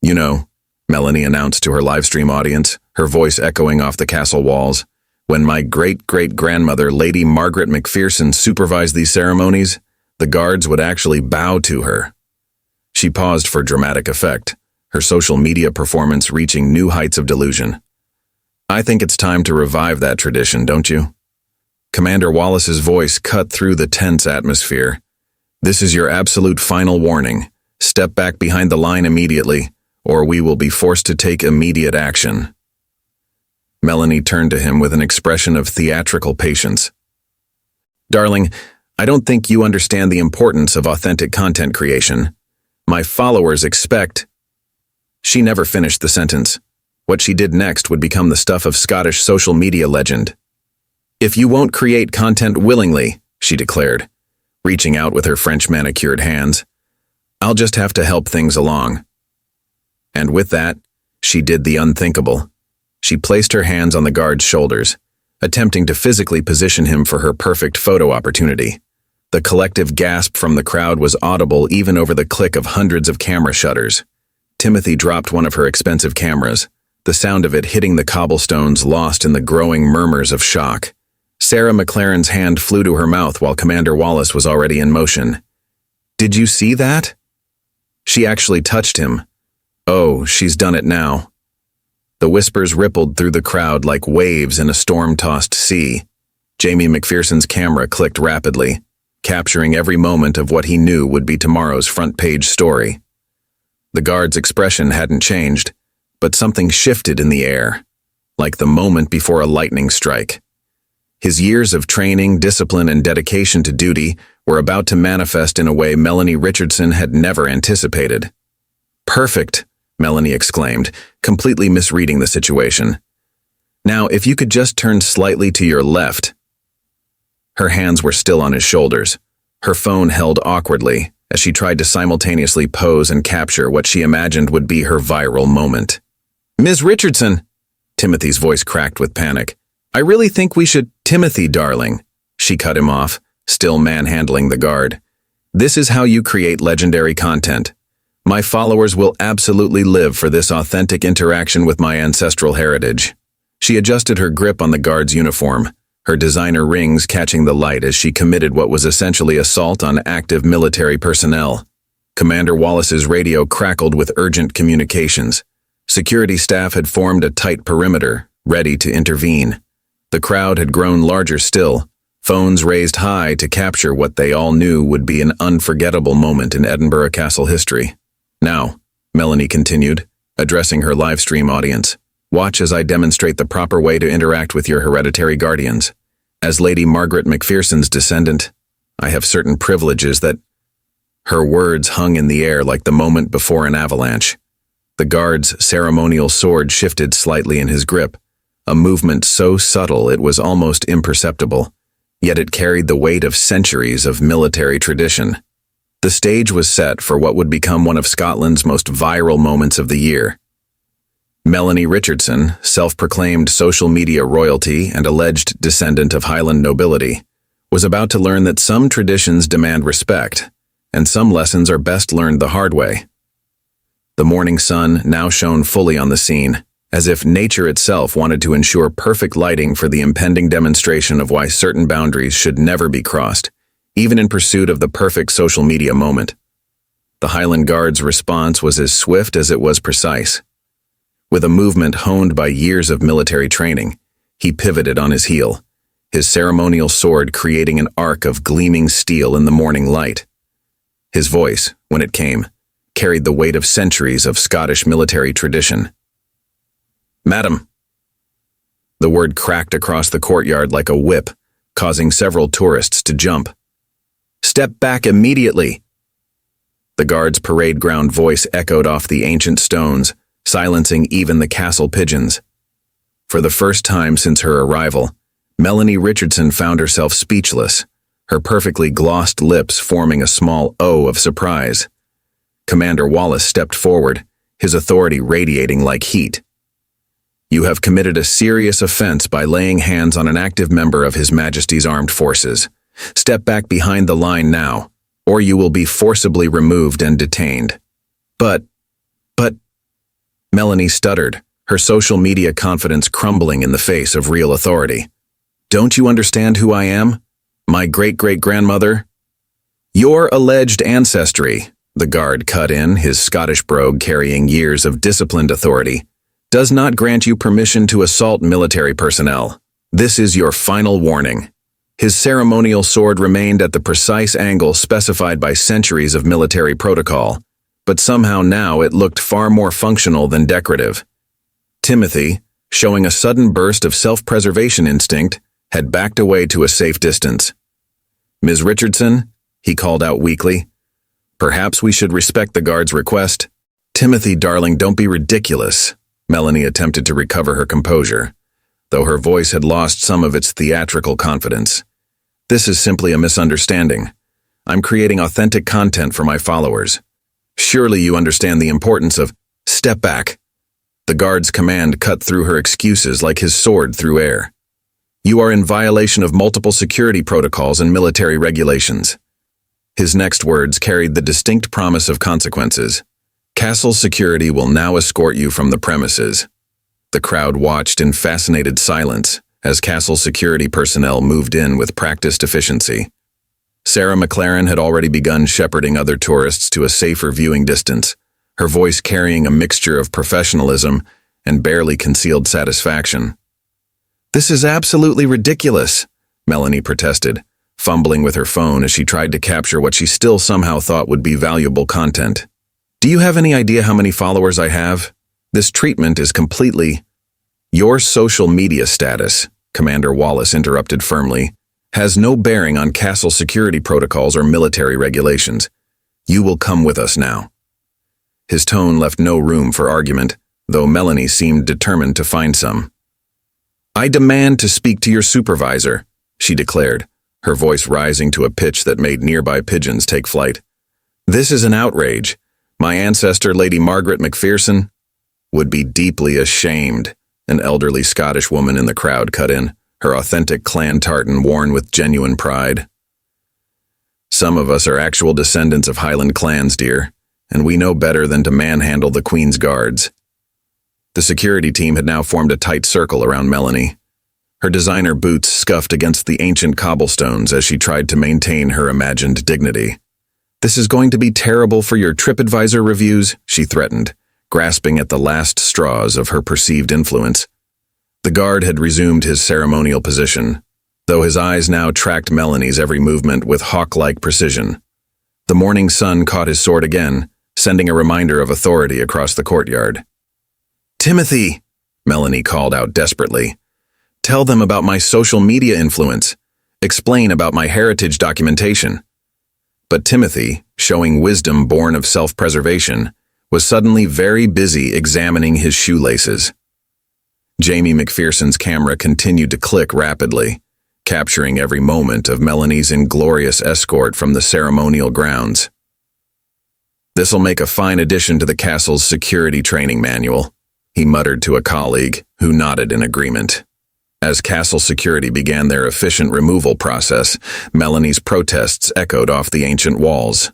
"You know," Melanie announced to her livestream audience, her voice echoing off the castle walls, "when my great-great-grandmother, Lady Margaret Macpherson, supervised these ceremonies, the guards would actually bow to her." She paused for dramatic effect, her social media performance reaching new heights of delusion. "I think it's time to revive that tradition, don't you?" Commander Wallace's voice cut through the tense atmosphere. "This is your absolute final warning. Step back behind the line immediately, or we will be forced to take immediate action." Melanie turned to him with an expression of theatrical patience. "Darling, I don't think you understand the importance of authentic content creation. My followers expect—" She never finished the sentence. What she did next would become the stuff of Scottish social media legend. "If you won't create content willingly," she declared, reaching out with her French manicured hands, "I'll just have to help things along." And with that, she did the unthinkable. She placed her hands on the guard's shoulders, attempting to physically position him for her perfect photo opportunity. The collective gasp from the crowd was audible even over the click of hundreds of camera shutters. Timothy dropped one of her expensive cameras, the sound of it hitting the cobblestones lost in the growing murmurs of shock. Sarah McLaren's hand flew to her mouth while Commander Wallace was already in motion. "Did you see that?" She actually touched him. "Oh, she's done it now." The whispers rippled through the crowd like waves in a storm-tossed sea. Jamie McPherson's camera clicked rapidly, capturing every moment of what he knew would be tomorrow's front-page story. The guard's expression hadn't changed, but something shifted in the air, like the moment before a lightning strike. His years of training, discipline, and dedication to duty were about to manifest in a way Melanie Richardson had never anticipated. "Perfect," Melanie exclaimed, completely misreading the situation. "Now, if you could just turn slightly to your left." Her hands were still on his shoulders, her phone held awkwardly as she tried to simultaneously pose and capture what she imagined would be her viral moment. "Ms. Richardson," Timothy's voice cracked with panic, "I really think we should—" "Timothy, darling," she cut him off, still manhandling the guard. "This is how you create legendary content. My followers will absolutely live for this authentic interaction with my ancestral heritage." She adjusted her grip on the guard's uniform, her designer rings catching the light as she committed what was essentially assault on active military personnel. Commander Wallace's radio crackled with urgent communications. Security staff had formed a tight perimeter, ready to intervene. The crowd had grown larger still, phones raised high to capture what they all knew would be an unforgettable moment in Edinburgh Castle history. "Now," Melanie continued, addressing her livestream audience, "watch as I demonstrate the proper way to interact with your hereditary guardians. As Lady Margaret Macpherson's descendant, I have certain privileges that—" Her words hung in the air like the moment before an avalanche. The guard's ceremonial sword shifted slightly in his grip, a movement so subtle it was almost imperceptible, yet it carried the weight of centuries of military tradition. The stage was set for what would become one of Scotland's most viral moments of the year. Melanie Richardson, self-proclaimed social media royalty and alleged descendant of Highland nobility, was about to learn that some traditions demand respect, and some lessons are best learned the hard way. The morning sun now shone fully on the scene, as if nature itself wanted to ensure perfect lighting for the impending demonstration of why certain boundaries should never be crossed, even in pursuit of the perfect social media moment. The Highland Guard's response was as swift as it was precise. With a movement honed by years of military training, he pivoted on his heel, his ceremonial sword creating an arc of gleaming steel in the morning light. His voice, when it came, carried the weight of centuries of Scottish military tradition. "Madam." The word cracked across the courtyard like a whip, causing several tourists to jump. "Step back immediately." The guard's parade ground voice echoed off the ancient stones, silencing even the castle pigeons. For the first time since her arrival, Melanie Richardson found herself speechless, her perfectly glossed lips forming a small O of surprise. Commander Wallace stepped forward, his authority radiating like heat. "You have committed a serious offense by laying hands on an active member of His Majesty's Armed Forces. Step back behind the line now, or you will be forcibly removed and detained." But, Melanie stuttered, her social media confidence crumbling in the face of real authority. "Don't you understand who I am? My great-great-grandmother?" "Your alleged ancestry," the guard cut in, his Scottish brogue carrying years of disciplined authority, "does not grant you permission to assault military personnel. This is your final warning." His ceremonial sword remained at the precise angle specified by centuries of military protocol, but somehow now it looked far more functional than decorative. Timothy, showing a sudden burst of self-preservation instinct, had backed away to a safe distance. "Ms. Richardson," he called out weakly, "perhaps we should respect the guard's request." "Timothy, darling, don't be ridiculous." Melanie attempted to recover her composure, though her voice had lost some of its theatrical confidence. "This is simply a misunderstanding. I'm creating authentic content for my followers. Surely you understand the importance of—" "Step back." The guard's command cut through her excuses like his sword through air. "You are in violation of multiple security protocols and military regulations." His next words carried the distinct promise of consequences. "Castle security will now escort you from the premises." The crowd watched in fascinated silence as castle security personnel moved in with practiced efficiency. Sarah McLaren had already begun shepherding other tourists to a safer viewing distance, her voice carrying a mixture of professionalism and barely concealed satisfaction. "This is absolutely ridiculous," Melanie protested, fumbling with her phone as she tried to capture what she still somehow thought would be valuable content. "Do you have any idea how many followers I have? This treatment is completely—" "Your social media status," Commander Wallace interrupted firmly, "has no bearing on castle security protocols or military regulations. You will come with us now." His tone left no room for argument, though Melanie seemed determined to find some. "I demand to speak to your supervisor," she declared, her voice rising to a pitch that made nearby pigeons take flight. "This is an outrage. My ancestor, Lady Margaret Macpherson, would be deeply ashamed," an elderly Scottish woman in the crowd cut in, her authentic clan tartan worn with genuine pride. "Some of us are actual descendants of Highland clans, dear, and we know better than to manhandle the Queen's guards." The security team had now formed a tight circle around Melanie. Her designer boots scuffed against the ancient cobblestones as she tried to maintain her imagined dignity. "This is going to be terrible for your TripAdvisor reviews," she threatened, grasping at the last straws of her perceived influence. The guard had resumed his ceremonial position, though his eyes now tracked Melanie's every movement with hawk-like precision. The morning sun caught his sword again, sending a reminder of authority across the courtyard. "Timothy," Melanie called out desperately, "tell them about my social media influence. Explain about my heritage documentation." But Timothy, showing wisdom born of self-preservation, was suddenly very busy examining his shoelaces. Jamie McPherson's camera continued to click rapidly, capturing every moment of Melanie's inglorious escort from the ceremonial grounds. "This'll make a fine addition to the castle's security training manual," he muttered to a colleague, who nodded in agreement. As castle security began their efficient removal process, Melanie's protests echoed off the ancient walls.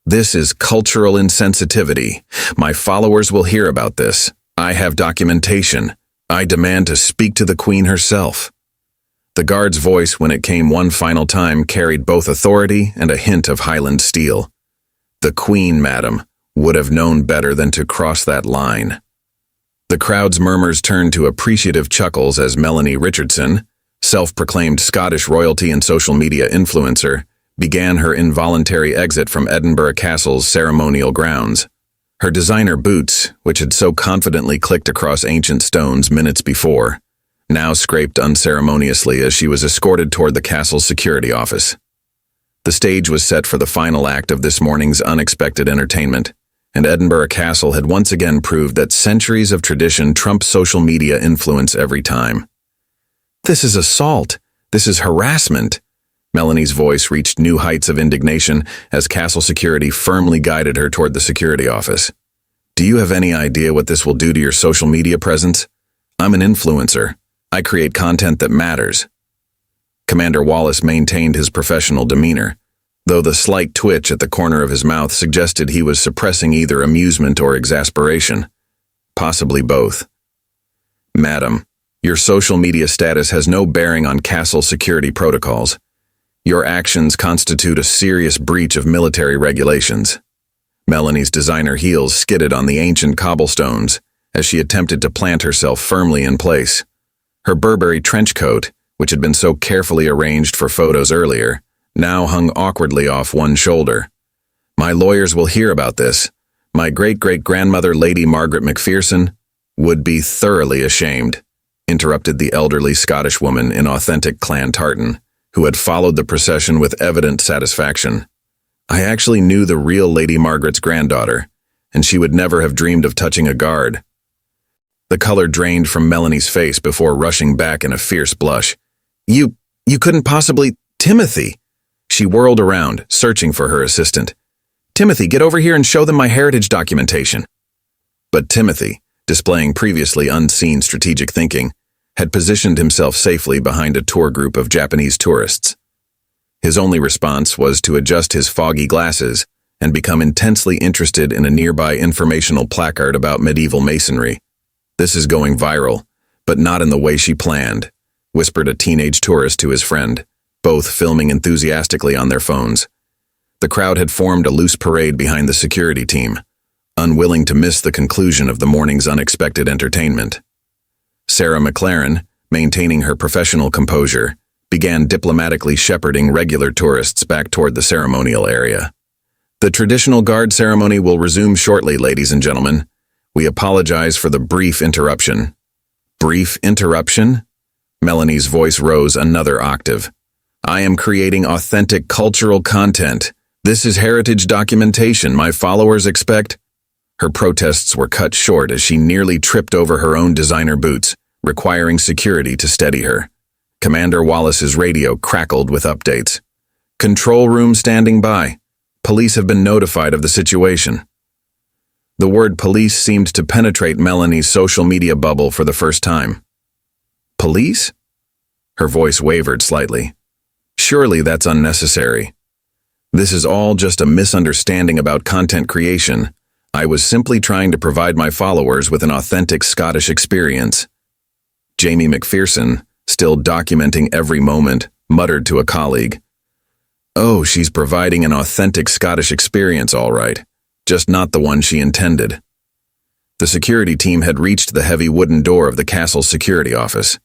"This is cultural insensitivity. My followers will hear about this. I have documentation. I demand to speak to the Queen herself." The guard's voice, when it came one final time, carried both authority and a hint of Highland steel. "The Queen, madam, would have known better than to cross that line." The crowd's murmurs turned to appreciative chuckles as Melanie Richardson, self-proclaimed Scottish royalty and social media influencer, began her involuntary exit from Edinburgh Castle's ceremonial grounds. Her designer boots, which had so confidently clicked across ancient stones minutes before, now scraped unceremoniously as she was escorted toward the castle's security office. The stage was set for the final act of this morning's unexpected entertainment, and Edinburgh Castle had once again proved that centuries of tradition trump social media influence every time. "This is assault. This is harassment." Melanie's voice reached new heights of indignation as castle security firmly guided her toward the security office. "Do you have any idea what this will do to your social media presence? I'm an influencer. I create content that matters." Commander Wallace maintained his professional demeanor, though the slight twitch at the corner of his mouth suggested he was suppressing either amusement or exasperation. Possibly both. "Madam, your social media status has no bearing on castle security protocols. Your actions constitute a serious breach of military regulations." Melanie's designer heels skidded on the ancient cobblestones as she attempted to plant herself firmly in place. Her Burberry trench coat, which had been so carefully arranged for photos earlier, now hung awkwardly off one shoulder. "My lawyers will hear about this. My great-great-grandmother, Lady Margaret Macpherson, would be thoroughly ashamed," interrupted the elderly Scottish woman in authentic clan tartan, who had followed the procession with evident satisfaction. "I actually knew the real Lady Margaret's granddaughter, and she would never have dreamed of touching a guard." The color drained from Melanie's face before rushing back in a fierce blush. You couldn't possibly— Timothy!" She whirled around, searching for her assistant. "Timothy, get over here and show them my heritage documentation." But Timothy, displaying previously unseen strategic thinking, had positioned himself safely behind a tour group of Japanese tourists. His only response was to adjust his foggy glasses and become intensely interested in a nearby informational placard about medieval masonry. "This is going viral, but not in the way she planned," whispered a teenage tourist to his friend, both filming enthusiastically on their phones. The crowd had formed a loose parade behind the security team, unwilling to miss the conclusion of the morning's unexpected entertainment. Sarah McLaren, maintaining her professional composure, began diplomatically shepherding regular tourists back toward the ceremonial area. "The traditional guard ceremony will resume shortly, ladies and gentlemen. We apologize for the brief interruption." "Brief interruption?" Melanie's voice rose another octave. "I am creating authentic cultural content. This is heritage documentation my followers expect." Her protests were cut short as she nearly tripped over her own designer boots, requiring security to steady her. Commander Wallace's radio crackled with updates. "Control room standing by. Police have been notified of the situation." The word police seemed to penetrate Melanie's social media bubble for the first time. "Police?" Her voice wavered slightly. "Surely that's unnecessary. This is all just a misunderstanding about content creation. I was simply trying to provide my followers with an authentic Scottish experience." Jamie Macpherson, still documenting every moment, muttered to a colleague, "Oh, she's providing an authentic Scottish experience, all right. Just not the one she intended." The security team had reached the heavy wooden door of the castle's security office.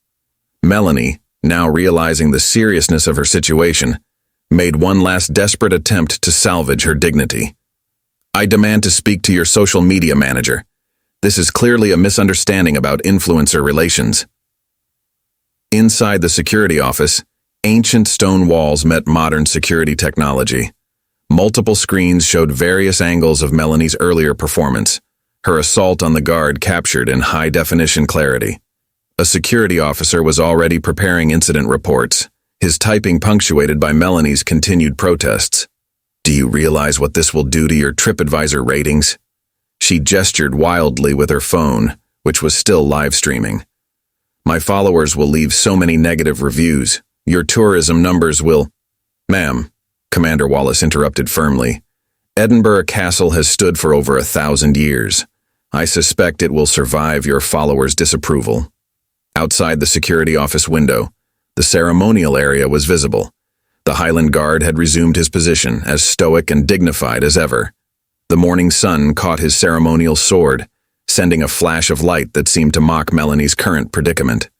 Melanie, now realizing the seriousness of her situation, made one last desperate attempt to salvage her dignity. "I demand to speak to your social media manager. This is clearly a misunderstanding about influencer relations." Inside the security office, ancient stone walls met modern security technology. Multiple screens showed various angles of Melanie's earlier performance, her assault on the guard captured in high-definition clarity. A security officer was already preparing incident reports, his typing punctuated by Melanie's continued protests. "Do you realize what this will do to your TripAdvisor ratings?" She gestured wildly with her phone, which was still live streaming. "My followers will leave so many negative reviews. Your tourism numbers will—" "Ma'am," Commander Wallace interrupted firmly, "Edinburgh Castle has stood for over 1,000 years. I suspect it will survive your followers' disapproval." Outside the security office window, the ceremonial area was visible. The Highland Guard had resumed his position, as stoic and dignified as ever. The morning sun caught his ceremonial sword, sending a flash of light that seemed to mock Melanie's current predicament.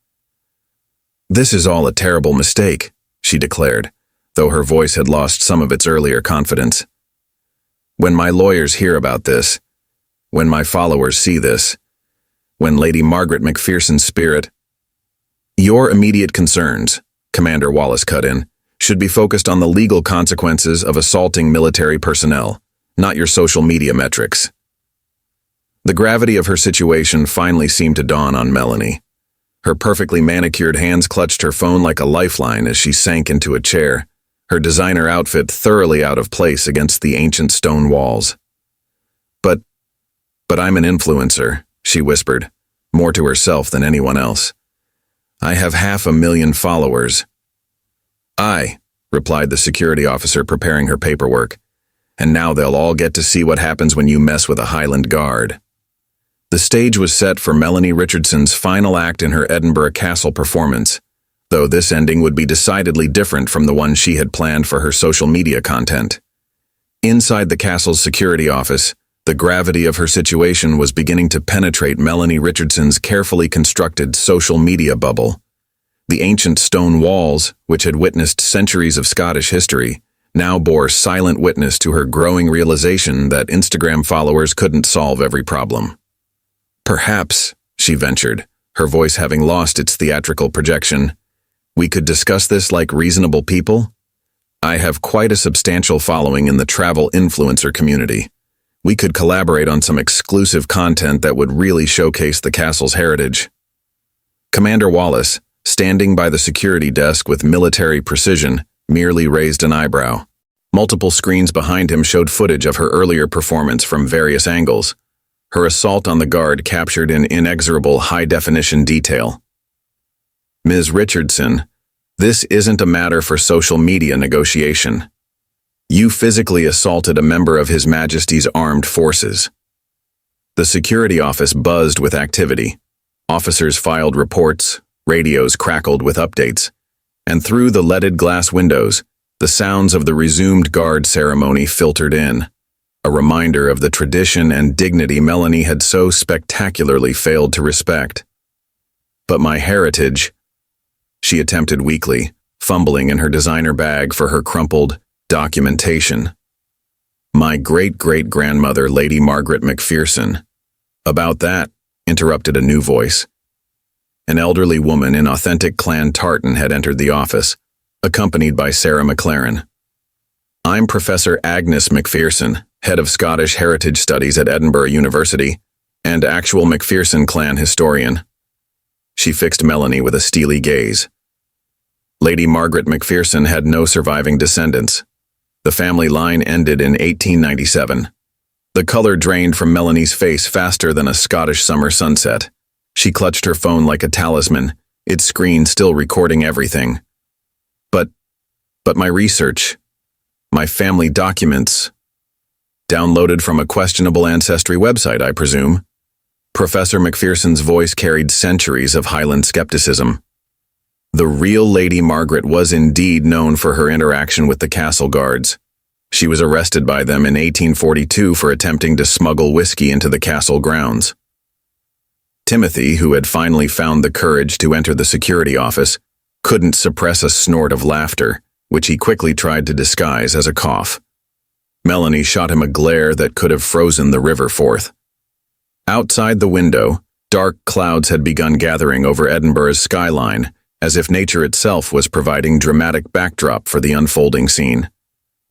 "This is all a terrible mistake," she declared, though her voice had lost some of its earlier confidence. "When my lawyers hear about this, when my followers see this, when Lady Margaret Macpherson's spirit—" "Your immediate concerns," Commander Wallace cut in, should be focused on the legal consequences of assaulting military personnel, not your social media metrics. The gravity of her situation finally seemed to dawn on Melanie. Her perfectly manicured hands clutched her phone like a lifeline as she sank into a chair, her designer outfit thoroughly out of place against the ancient stone walls. But I'm an influencer, she whispered, more to herself than anyone else. I have 500,000 followers. Aye, replied the security officer preparing her paperwork, and now they'll all get to see what happens when you mess with a Highland Guard. The stage was set for Melanie Richardson's final act in her Edinburgh Castle performance, though this ending would be decidedly different from the one she had planned for her social media content. Inside the castle's security office, the gravity of her situation was beginning to penetrate Melanie Richardson's carefully constructed social media bubble. The ancient stone walls, which had witnessed centuries of Scottish history, now bore silent witness to her growing realization that Instagram followers couldn't solve every problem. Perhaps, she ventured, her voice having lost its theatrical projection, we could discuss this like reasonable people? I have quite a substantial following in the travel influencer community. We could collaborate on some exclusive content that would really showcase the castle's heritage. Commander Wallace, standing by the security desk with military precision, merely raised an eyebrow. Multiple screens behind him showed footage of her earlier performance from various angles, her assault on the guard captured in inexorable high-definition detail. Ms. Richardson, this isn't a matter for social media negotiation. You physically assaulted a member of His Majesty's armed forces. The security office buzzed with activity. Officers filed reports, radios crackled with updates, and through the leaded glass windows, the sounds of the resumed guard ceremony filtered in, a reminder of the tradition and dignity Melanie had so spectacularly failed to respect. But my heritage, she attempted weakly, fumbling in her designer bag for her crumpled documentation. My great-great-grandmother, Lady Margaret Macpherson. About that, interrupted a new voice. An elderly woman in authentic clan tartan had entered the office, accompanied by Sarah McLaren. I'm Professor Agnes Macpherson, head of Scottish Heritage Studies at Edinburgh University, and actual Macpherson clan historian. She fixed Melanie with a steely gaze. Lady Margaret Macpherson had no surviving descendants. The family line ended in 1897. The color drained from Melanie's face faster than a Scottish summer sunset. She clutched her phone like a talisman, its screen still recording everything. But my research, my family documents, downloaded from a questionable ancestry website, I presume. Professor Macpherson's voice carried centuries of Highland skepticism. The real Lady Margaret was indeed known for her interaction with the castle guards. She was arrested by them in 1842 for attempting to smuggle whiskey into the castle grounds. Timothy, who had finally found the courage to enter the security office, couldn't suppress a snort of laughter, which he quickly tried to disguise as a cough. Melanie shot him a glare that could have frozen the river forth. Outside the window, dark clouds had begun gathering over Edinburgh's skyline, as if nature itself was providing dramatic backdrop for the unfolding scene.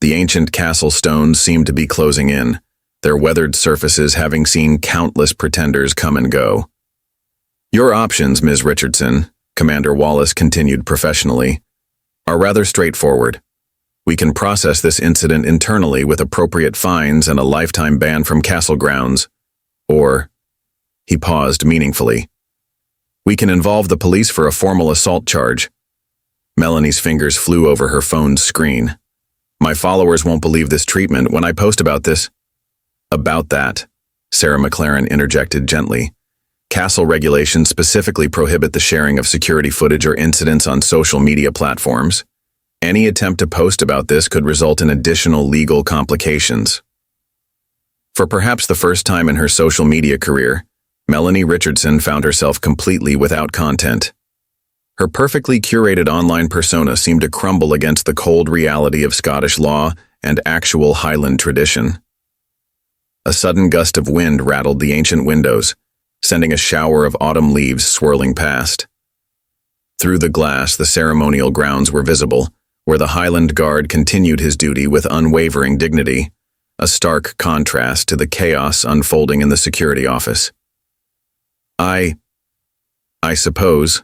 The ancient castle stones seemed to be closing in, their weathered surfaces having seen countless pretenders come and go. Your options, Ms. Richardson, Commander Wallace continued professionally, are rather straightforward. We can process this incident internally with appropriate fines and a lifetime ban from castle grounds. Or, he paused meaningfully, we can involve the police for a formal assault charge. Melanie's fingers flew over her phone's screen. My followers won't believe this treatment when I post about this. About that, Sarah McLaren interjected gently. Castle regulations specifically prohibit the sharing of security footage or incidents on social media platforms. Any attempt to post about this could result in additional legal complications. For perhaps the first time in her social media career, Melanie Richardson found herself completely without content. Her perfectly curated online persona seemed to crumble against the cold reality of Scottish law and actual Highland tradition. A sudden gust of wind rattled the ancient windows, sending a shower of autumn leaves swirling past. Through the glass, the ceremonial grounds were visible, where the Highland Guard continued his duty with unwavering dignity, a stark contrast to the chaos unfolding in the security office. I suppose,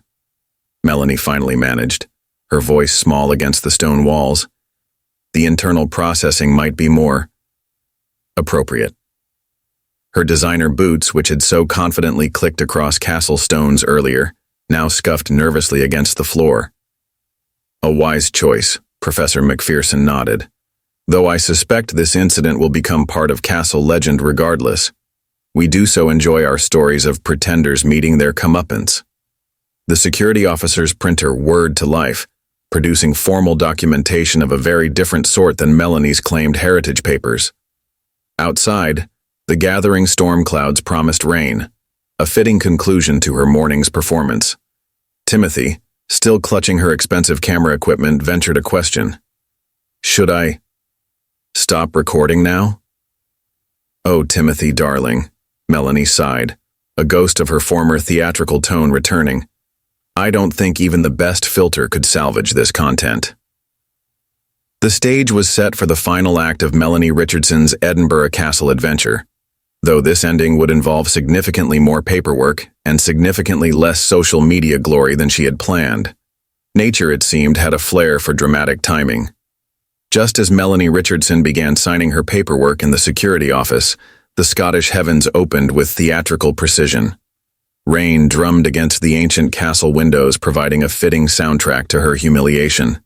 Melanie finally managed, her voice small against the stone walls. The internal processing might be more appropriate. Her designer boots, which had so confidently clicked across castle stones earlier, now scuffed nervously against the floor. A wise choice, Professor McPherson nodded, though I suspect this incident will become part of castle legend regardless. We do so enjoy our stories of pretenders meeting their comeuppance. The security officer's printer whirred to life, producing formal documentation of a very different sort than Melanie's claimed heritage papers. Outside, the gathering storm clouds promised rain, a fitting conclusion to her morning's performance. Timothy, still clutching her expensive camera equipment, ventured a question. Should I stop recording now? Oh, Timothy, darling, Melanie sighed, a ghost of her former theatrical tone returning. I don't think even the best filter could salvage this content. The stage was set for the final act of Melanie Richardson's Edinburgh Castle adventure, though this ending would involve significantly more paperwork and significantly less social media glory than she had planned. Nature, it seemed, had a flair for dramatic timing. Just as Melanie Richardson began signing her paperwork in the security office, the Scottish heavens opened with theatrical precision. Rain drummed against the ancient castle windows, providing a fitting soundtrack to her humiliation.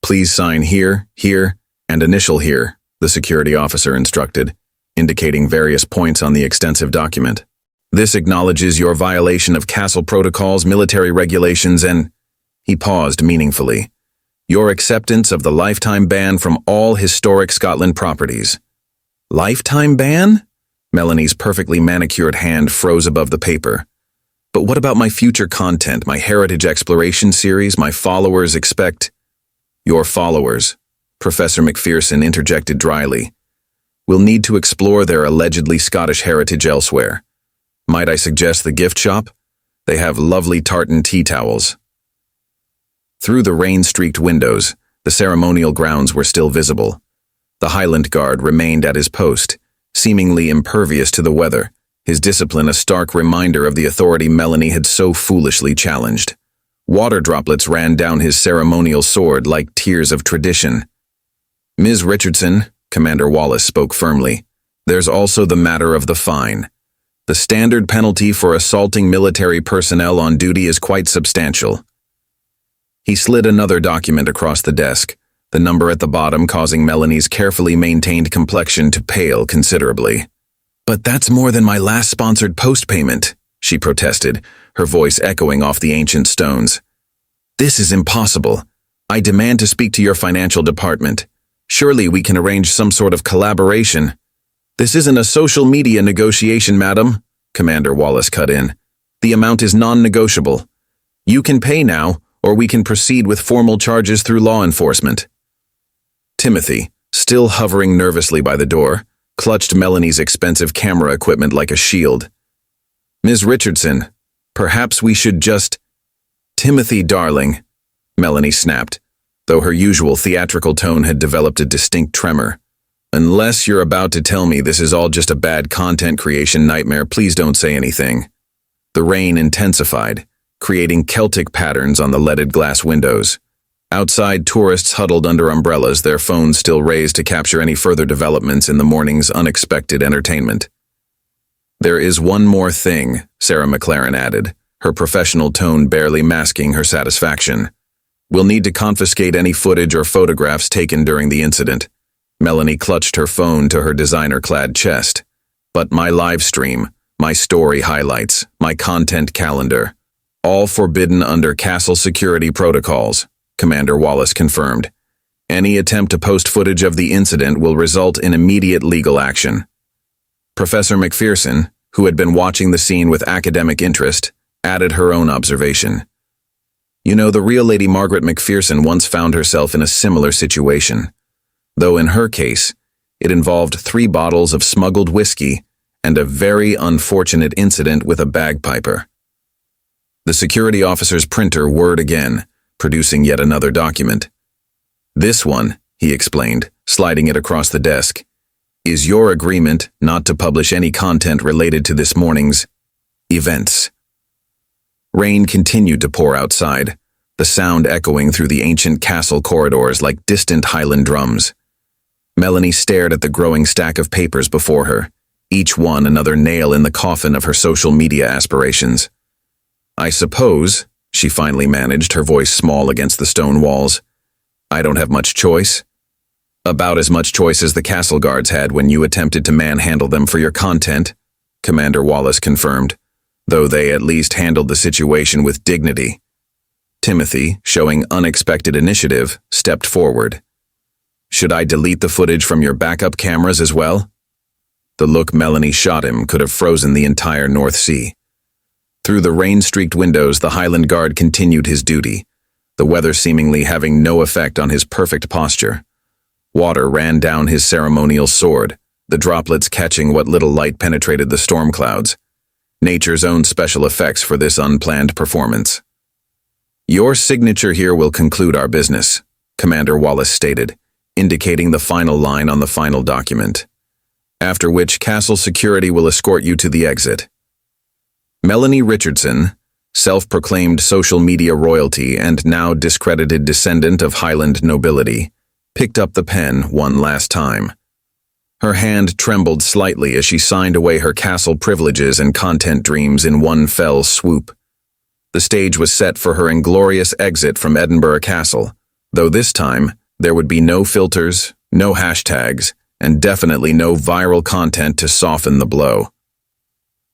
Please sign here, here, and initial here, the security officer instructed, indicating various points on the extensive document. This acknowledges your violation of castle protocols, military regulations, and, he paused meaningfully, your acceptance of the lifetime ban from all historic Scotland properties. Lifetime ban? Melanie's perfectly manicured hand froze above the paper. But what about my future content, my heritage exploration series? My followers expect... Your followers, Professor McPherson interjected dryly, will need to explore their allegedly Scottish heritage elsewhere. Might I suggest the gift shop? They have lovely tartan tea towels. Through the rain-streaked windows, the ceremonial grounds were still visible. The Highland Guard remained at his post, seemingly impervious to the weather, his discipline a stark reminder of the authority Melanie had so foolishly challenged. Water droplets ran down his ceremonial sword like tears of tradition. Ms. Richardson, Commander Wallace spoke firmly, there's also the matter of the fine. The standard penalty for assaulting military personnel on duty is quite substantial. He slid another document across the desk, the number at the bottom causing Melanie's carefully maintained complexion to pale considerably. But that's more than my last sponsored post payment, she protested, her voice echoing off the ancient stones. This is impossible. I demand to speak to your financial department. Surely we can arrange some sort of collaboration. This isn't a social media negotiation, madam, Commander Wallace cut in. The amount is non-negotiable. You can pay now, or we can proceed with formal charges through law enforcement. Timothy, still hovering nervously by the door, clutched Melanie's expensive camera equipment like a shield. Ms. Richardson, perhaps we should just... Timothy, darling, Melanie snapped, though her usual theatrical tone had developed a distinct tremor. Unless you're about to tell me this is all just a bad content creation nightmare, please don't say anything. The rain intensified, creating Celtic patterns on the leaded glass windows. Outside, tourists huddled under umbrellas, their phones still raised to capture any further developments in the morning's unexpected entertainment. There is one more thing, Sarah McLaren added, her professional tone barely masking her satisfaction. We'll need to confiscate any footage or photographs taken during the incident. Melanie clutched her phone to her designer-clad chest. But my live stream, my story highlights, my content calendar, all forbidden under castle security protocols, Commander Wallace confirmed. Any attempt to post footage of the incident will result in immediate legal action. Professor McPherson, who had been watching the scene with academic interest, added her own observation. You know, the real Lady Margaret McPherson once found herself in a similar situation, though in her case, it involved 3 bottles of smuggled whiskey and a very unfortunate incident with a bagpiper. The security officer's printer whirred again, producing yet another document. "This one," he explained, sliding it across the desk, "is your agreement not to publish any content related to this morning's events." Rain continued to pour outside, the sound echoing through the ancient castle corridors like distant Highland drums. Melanie stared at the growing stack of papers before her, each one another nail in the coffin of her social media aspirations. "I suppose," she finally managed, her voice small against the stone walls, "I don't have much choice." "About as much choice as the castle guards had when you attempted to manhandle them for your content," Commander Wallace confirmed, though they at least handled the situation with dignity. Timothy, showing unexpected initiative, stepped forward. "Should I delete the footage from your backup cameras as well?" The look Melanie shot him could have frozen the entire North Sea. Through the rain-streaked windows, the Highland Guard continued his duty, the weather seemingly having no effect on his perfect posture. Water ran down his ceremonial sword, the droplets catching what little light penetrated the storm clouds. Nature's own special effects for this unplanned performance. "Your signature here will conclude our business," Commander Wallace stated, indicating the final line on the final document. "After which castle security will escort you to the exit." Melanie Richardson, self-proclaimed social media royalty and now discredited descendant of Highland nobility, picked up the pen one last time. Her hand trembled slightly as she signed away her castle privileges and content dreams in one fell swoop. The stage was set for her inglorious exit from Edinburgh Castle, though this time there would be no filters, no hashtags, and definitely no viral content to soften the blow.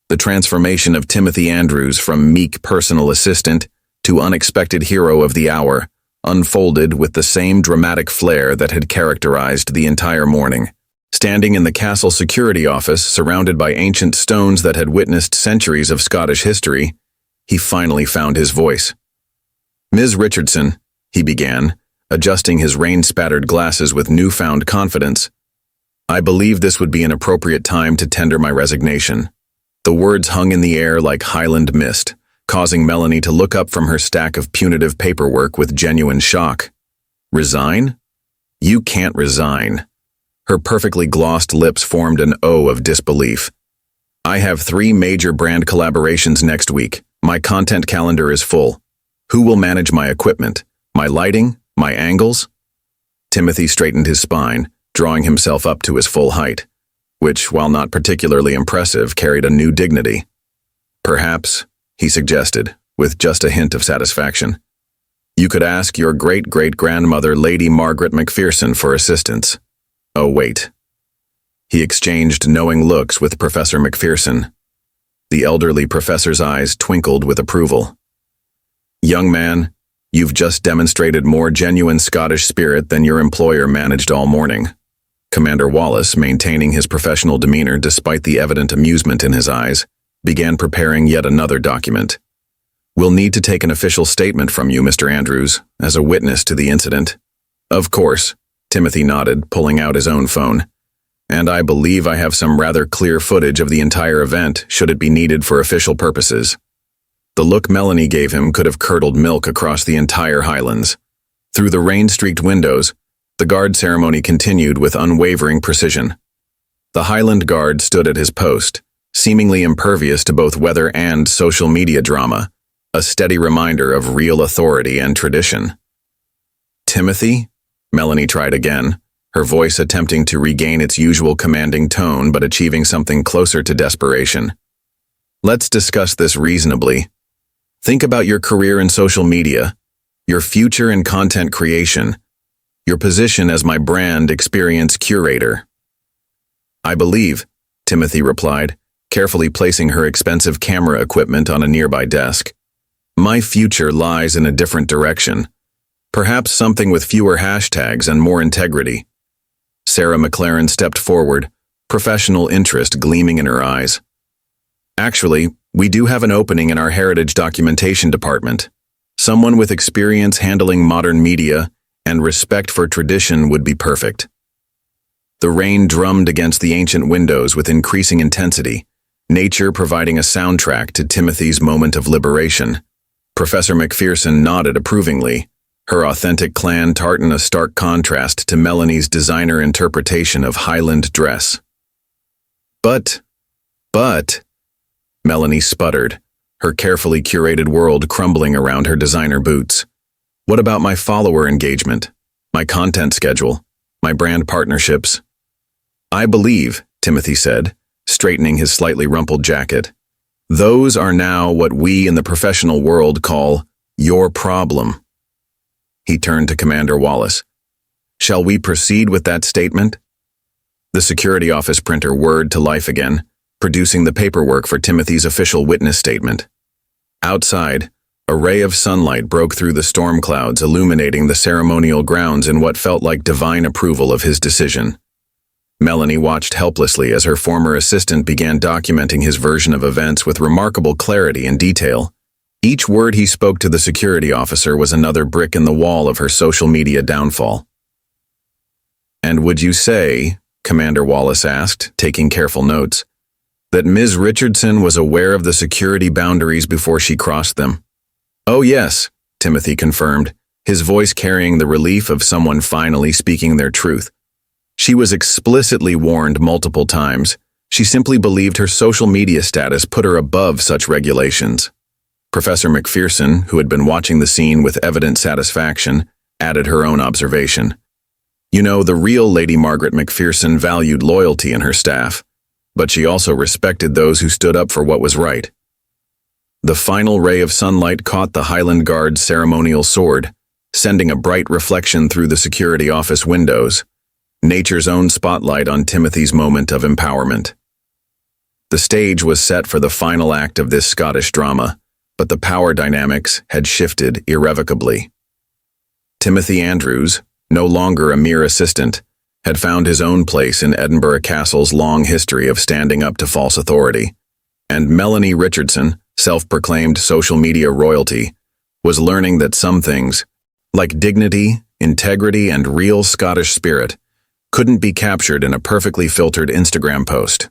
The transformation of Timothy Andrews from meek personal assistant to unexpected hero of the hour unfolded with the same dramatic flair that had characterized the entire morning. Standing in the castle security office, surrounded by ancient stones that had witnessed centuries of Scottish history, he finally found his voice. "Ms. Richardson," he began, adjusting his rain-spattered glasses with newfound confidence, "I believe this would be an appropriate time to tender my resignation." The words hung in the air like Highland mist, causing Melanie to look up from her stack of punitive paperwork with genuine shock. "Resign? You can't resign." Her perfectly glossed lips formed an O of disbelief. "I have 3 major brand collaborations next week. My content calendar is full. Who will manage my equipment? My lighting? My angles?" Timothy straightened his spine, drawing himself up to his full height, which, while not particularly impressive, carried a new dignity. "Perhaps," he suggested, with just a hint of satisfaction, "you could ask your great-great-grandmother Lady Margaret Macpherson for assistance." "Oh, wait." He exchanged knowing looks with Professor Macpherson. The elderly professor's eyes twinkled with approval. "Young man, you've just demonstrated more genuine Scottish spirit than your employer managed all morning." Commander Wallace, maintaining his professional demeanor despite the evident amusement in his eyes, began preparing yet another document. "We'll need to take an official statement from you, Mr. Andrews, as a witness to the incident." "Of course," Timothy nodded, pulling out his own phone. "And I believe I have some rather clear footage of the entire event, should it be needed for official purposes." The look Melanie gave him could have curdled milk across the entire Highlands. Through the rain-streaked windows, the guard ceremony continued with unwavering precision. The Highland Guard stood at his post, seemingly impervious to both weather and social media drama, a steady reminder of real authority and tradition. "Timothy?" Melanie tried again, her voice attempting to regain its usual commanding tone but achieving something closer to desperation. "Let's discuss this reasonably. Think about your career in social media, your future in content creation, your position as my brand experience curator." "I believe," Timothy replied, carefully placing her expensive camera equipment on a nearby desk, "my future lies in a different direction. Perhaps something with fewer hashtags and more integrity." Sarah McLaren stepped forward, professional interest gleaming in her eyes. "Actually, we do have an opening in our heritage documentation department. Someone with experience handling modern media and respect for tradition would be perfect." The rain drummed against the ancient windows with increasing intensity, nature providing a soundtrack to Timothy's moment of liberation. Professor Macpherson nodded approvingly, her authentic clan tartan a stark contrast to Melanie's designer interpretation of Highland dress. But, Melanie sputtered, her carefully curated world crumbling around her designer boots. What about my follower engagement, my content schedule, my brand partnerships? I believe, Timothy said, straightening his slightly rumpled jacket, those are now what we in the professional world call your problem. He turned to Commander Wallace. Shall we proceed with that statement? The security office printer whirred to life again, producing the paperwork for Timothy's official witness statement. Outside, a ray of sunlight broke through the storm clouds, illuminating the ceremonial grounds in what felt like divine approval of his decision. Melanie watched helplessly as her former assistant began documenting his version of events with remarkable clarity and detail. Each word he spoke to the security officer was another brick in the wall of her social media downfall. And would you say, Commander Wallace asked, taking careful notes, that Ms. Richardson was aware of the security boundaries before she crossed them? Oh yes, Timothy confirmed, his voice carrying the relief of someone finally speaking their truth. She was explicitly warned multiple times. She simply believed her social media status put her above such regulations. Professor McPherson, who had been watching the scene with evident satisfaction, added her own observation. You know, the real Lady Margaret McPherson valued loyalty in her staff, but she also respected those who stood up for what was right. The final ray of sunlight caught the Highland Guard's ceremonial sword, sending a bright reflection through the security office windows, nature's own spotlight on Timothy's moment of empowerment. The stage was set for the final act of this Scottish drama, but the power dynamics had shifted irrevocably. Timothy Andrews, no longer a mere assistant, had found his own place in Edinburgh Castle's long history of standing up to false authority, and Melanie Richardson, self-proclaimed social media royalty, was learning that some things, like dignity, integrity, and real Scottish spirit, couldn't be captured in a perfectly filtered Instagram post.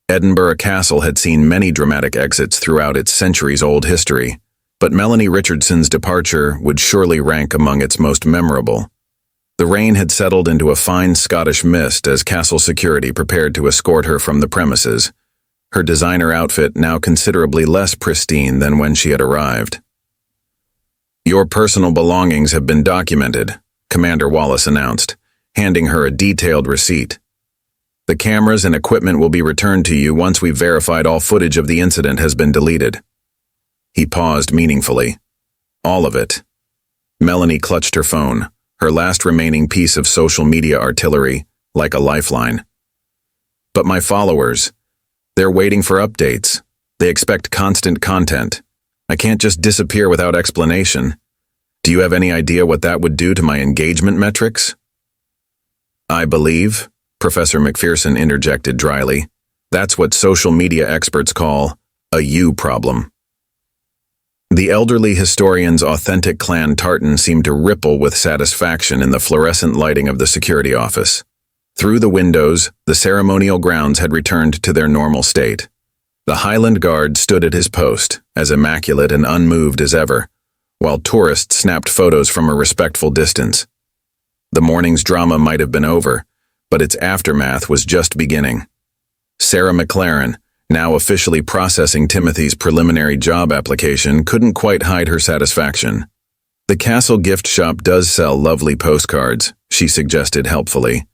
Edinburgh Castle had seen many dramatic exits throughout its centuries-old history, but Melanie Richardson's departure would surely rank among its most memorable. The rain had settled into a fine Scottish mist as castle security prepared to escort her from the premises, her designer outfit now considerably less pristine than when she had arrived. Your personal belongings have been documented, Commander Wallace announced, handing her a detailed receipt. The cameras and equipment will be returned to you once we've verified all footage of the incident has been deleted. He paused meaningfully. All of it. Melanie clutched her phone, her last remaining piece of social media artillery, like a lifeline. But my followers, they're waiting for updates. They expect constant content. I can't just disappear without explanation. Do you have any idea what that would do to my engagement metrics? I believe, Professor McPherson interjected dryly, that's what social media experts call a you problem. The elderly historian's authentic clan tartan seemed to ripple with satisfaction in the fluorescent lighting of the security office. Through the windows, the ceremonial grounds had returned to their normal state. The Highland Guard stood at his post, as immaculate and unmoved as ever, while tourists snapped photos from a respectful distance. The morning's drama might have been over, but its aftermath was just beginning. Sarah McLaren, now officially processing Timothy's preliminary job application, couldn't quite hide her satisfaction. The castle gift shop does sell lovely postcards, she suggested helpfully.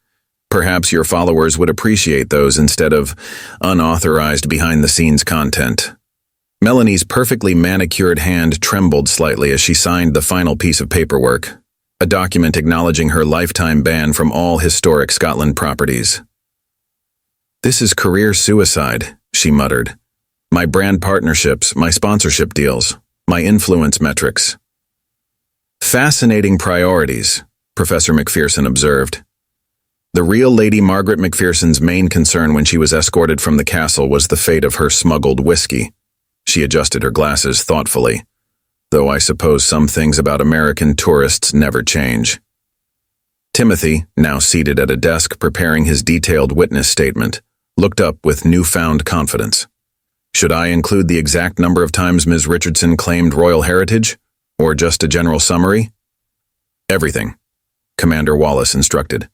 Perhaps your followers would appreciate those instead of unauthorized behind-the-scenes content. Melanie's perfectly manicured hand trembled slightly as she signed the final piece of paperwork, a document acknowledging her lifetime ban from all historic Scotland properties. This is career suicide, she muttered. My brand partnerships, my sponsorship deals, my influence metrics. Fascinating priorities, Professor McPherson observed. The real Lady Margaret McPherson's main concern when she was escorted from the castle was the fate of her smuggled whiskey. She adjusted her glasses thoughtfully, though I suppose some things about American tourists never change. Timothy, now seated at a desk preparing his detailed witness statement, looked up with newfound confidence. Should I include the exact number of times Ms. Richardson claimed royal heritage, Or just a general summary? Everything, Commander Wallace instructed.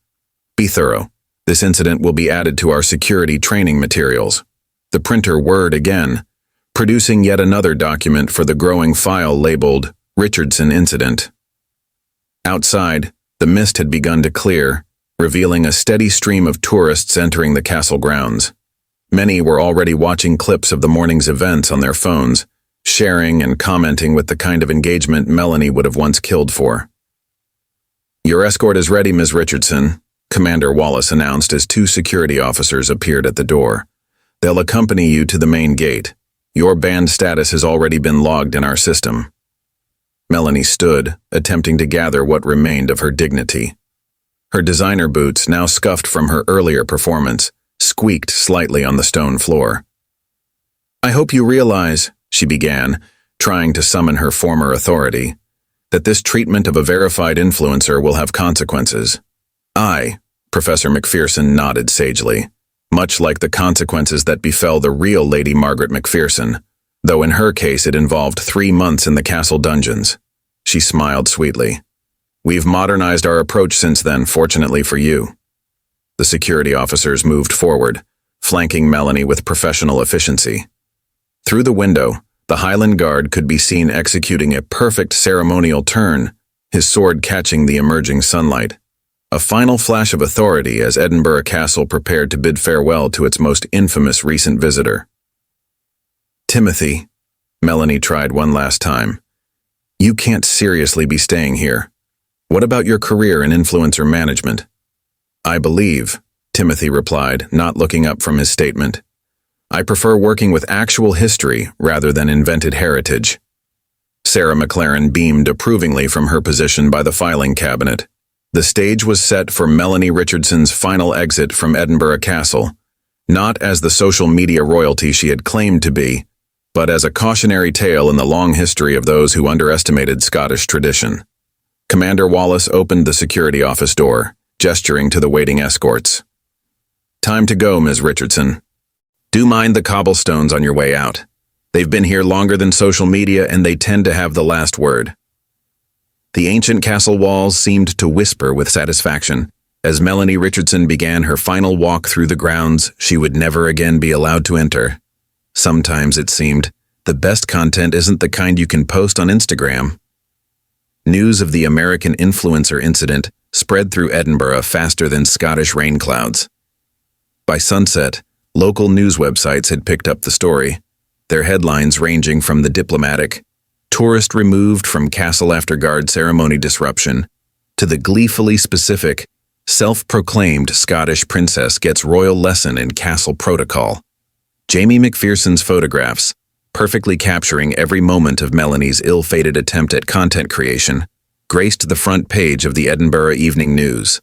Be thorough. This incident will be added to our security training materials. The printer whirred again, producing yet another document for the growing file labeled Richardson Incident. Outside, the mist had begun to clear, revealing a steady stream of tourists entering the castle grounds. Many were already watching clips of the morning's events on their phones, sharing and commenting with the kind of engagement Melanie would have once killed for. Your escort is ready, Ms. Richardson, Commander Wallace announced as two security officers appeared at the door. They'll accompany you to the main gate. Your band status has already been logged in our system. Melanie stood, attempting to gather what remained of her dignity. Her designer boots, now scuffed from her earlier performance, squeaked slightly on the stone floor. I hope you realize, she began, trying to summon her former authority, that this treatment of a verified influencer will have consequences. Professor McPherson nodded sagely, much like the consequences that befell the real Lady Margaret McPherson, though in her case it involved 3 months in the castle dungeons. She smiled sweetly. We've modernized our approach since then, fortunately for you. The security officers moved forward, flanking Melanie with professional efficiency. Through the window, the Highland Guard could be seen executing a perfect ceremonial turn, his sword catching the emerging sunlight. A final flash of authority as Edinburgh Castle prepared to bid farewell to its most infamous recent visitor. Timothy, Melanie tried one last time. You can't seriously be staying here. What about your career in influencer management? I believe, Timothy replied, not looking up from his statement. I prefer working with actual history rather than invented heritage. Sarah McLaren beamed approvingly from her position by the filing cabinet. The stage was set for Melanie Richardson's final exit from Edinburgh Castle, not as the social media royalty she had claimed to be, but as a cautionary tale in the long history of those who underestimated Scottish tradition. Commander Wallace opened the security office door, gesturing to the waiting escorts. Time to go, Ms. Richardson. Do mind the cobblestones on your way out. They've been here longer than social media and they tend to have the last word. The ancient castle walls seemed to whisper with satisfaction as Melanie Richardson began her final walk through the grounds she would never again be allowed to enter. Sometimes it seemed the best content isn't the kind you can post on Instagram. News of the American influencer incident spread through Edinburgh faster than Scottish rain clouds. By sunset, local news websites had picked up the story, their headlines ranging from the diplomatic, tourist removed from castle after guard ceremony disruption, to the gleefully specific, self-proclaimed Scottish princess gets royal lesson in castle protocol. Jamie McPherson's photographs, perfectly capturing every moment of Melanie's ill-fated attempt at content creation, graced the front page of the Edinburgh Evening News.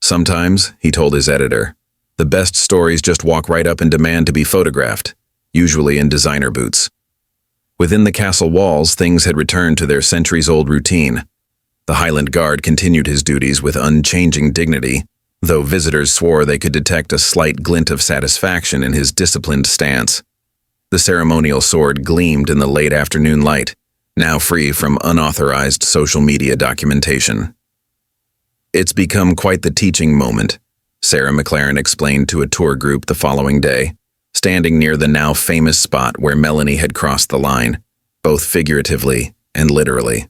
Sometimes, he told his editor, the best stories just walk right up and demand to be photographed, usually in designer boots. Within the castle walls, things had returned to their centuries-old routine. The Highland Guard continued his duties with unchanging dignity, though visitors swore they could detect a slight glint of satisfaction in his disciplined stance. The ceremonial sword gleamed in the late afternoon light, now free from unauthorized social media documentation. It's become quite the teaching moment, Sarah McLaren explained to a tour group the following day, standing near the now famous spot where Melanie had crossed the line, both figuratively and literally.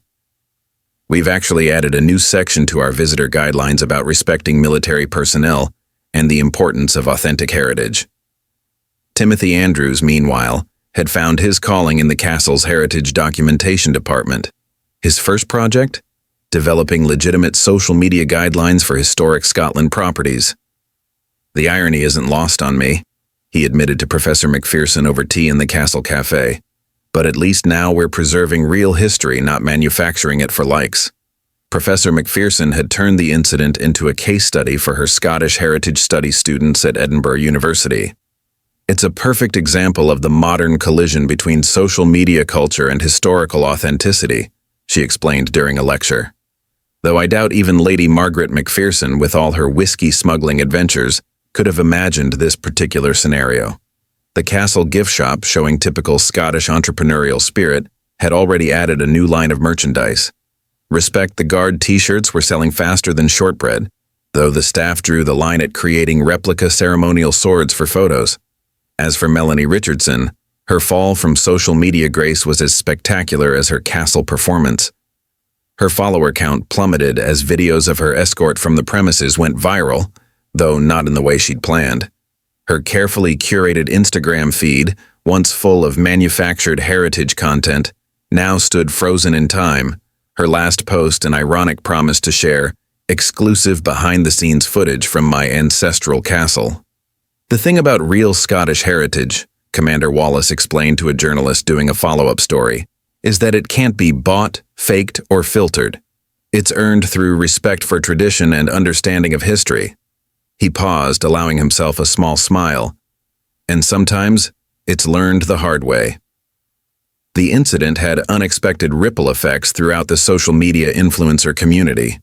We've actually added a new section to our visitor guidelines about respecting military personnel and the importance of authentic heritage. Timothy Andrews, meanwhile, had found his calling in the castle's heritage documentation department. His first project? Developing legitimate social media guidelines for historic Scotland properties. The irony isn't lost on me, he admitted to Professor McPherson over tea in the castle café. But at least now we're preserving real history, not manufacturing it for likes. Professor McPherson had turned the incident into a case study for her Scottish Heritage Studies students at Edinburgh University. It's a perfect example of the modern collision between social media culture and historical authenticity, she explained during a lecture. Though I doubt even Lady Margaret McPherson, with all her whiskey smuggling adventures, could have imagined this particular scenario. The castle gift shop, showing typical Scottish entrepreneurial spirit, had already added a new line of merchandise. Respect the Guard t-shirts were selling faster than shortbread, though the staff drew the line at creating replica ceremonial swords for photos. As for Melanie Richardson, her fall from social media grace was as spectacular as her castle performance. Her follower count plummeted as videos of her escort from the premises went viral, though not in the way she'd planned. Her carefully curated Instagram feed, once full of manufactured heritage content, now stood frozen in time, her last post an ironic promise to share exclusive behind-the-scenes footage from my ancestral castle. The thing about real Scottish heritage, Commander Wallace explained to a journalist doing a follow-up story, is that it can't be bought, faked, or filtered. It's earned through respect for tradition and understanding of history. He paused, allowing himself a small smile. And sometimes, it's learned the hard way. The incident had unexpected ripple effects throughout the social media influencer community.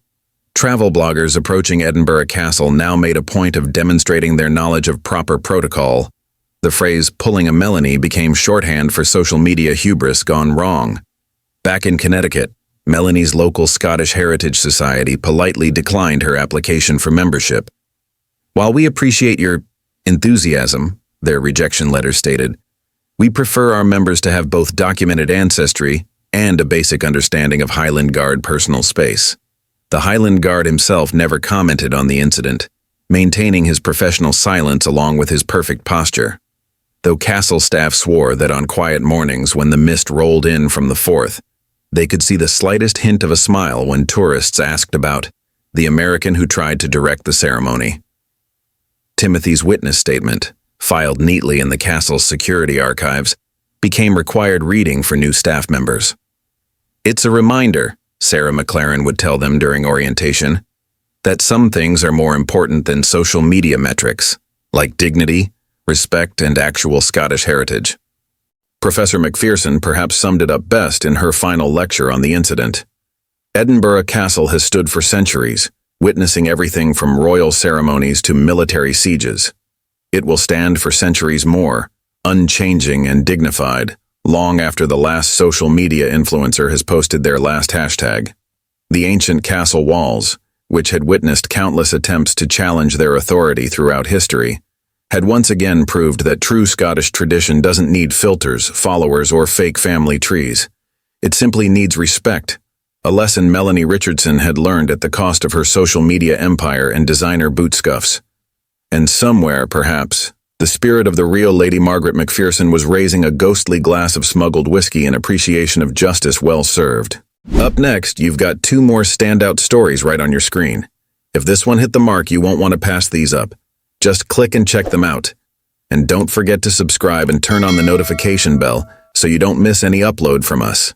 Travel bloggers approaching Edinburgh Castle now made a point of demonstrating their knowledge of proper protocol. The phrase "pulling a Melanie" became shorthand for social media hubris gone wrong. Back in Connecticut, Melanie's local Scottish Heritage Society politely declined her application for membership. "While we appreciate your enthusiasm," their rejection letter stated, "we prefer our members to have both documented ancestry and a basic understanding of Highland Guard personal space." The Highland Guard himself never commented on the incident, maintaining his professional silence along with his perfect posture. Though castle staff swore that on quiet mornings when the mist rolled in from the Forth, they could see the slightest hint of a smile when tourists asked about the American who tried to direct the ceremony. Timothy's witness statement, filed neatly in the castle's security archives, became required reading for new staff members. "It's a reminder," Sarah McLaren would tell them during orientation, "that some things are more important than social media metrics, like dignity, respect, and actual Scottish heritage." Professor McPherson perhaps summed it up best in her final lecture on the incident. Edinburgh Castle has stood for centuries, witnessing everything from royal ceremonies to military sieges. It will stand for centuries more, unchanging and dignified, long after the last social media influencer has posted their last hashtag. The ancient castle walls, which had witnessed countless attempts to challenge their authority throughout history, had once again proved that true Scottish tradition doesn't need filters, followers, or fake family trees. It simply needs respect, a lesson Melanie Richardson had learned at the cost of her social media empire and designer boot scuffs. And somewhere, perhaps, the spirit of the real Lady Margaret McPherson was raising a ghostly glass of smuggled whiskey in appreciation of justice well served. Up next, you've got two more standout stories right on your screen. If this one hit the mark, you won't want to pass these up. Just click and check them out. And don't forget to subscribe and turn on the notification bell so you don't miss any upload from us.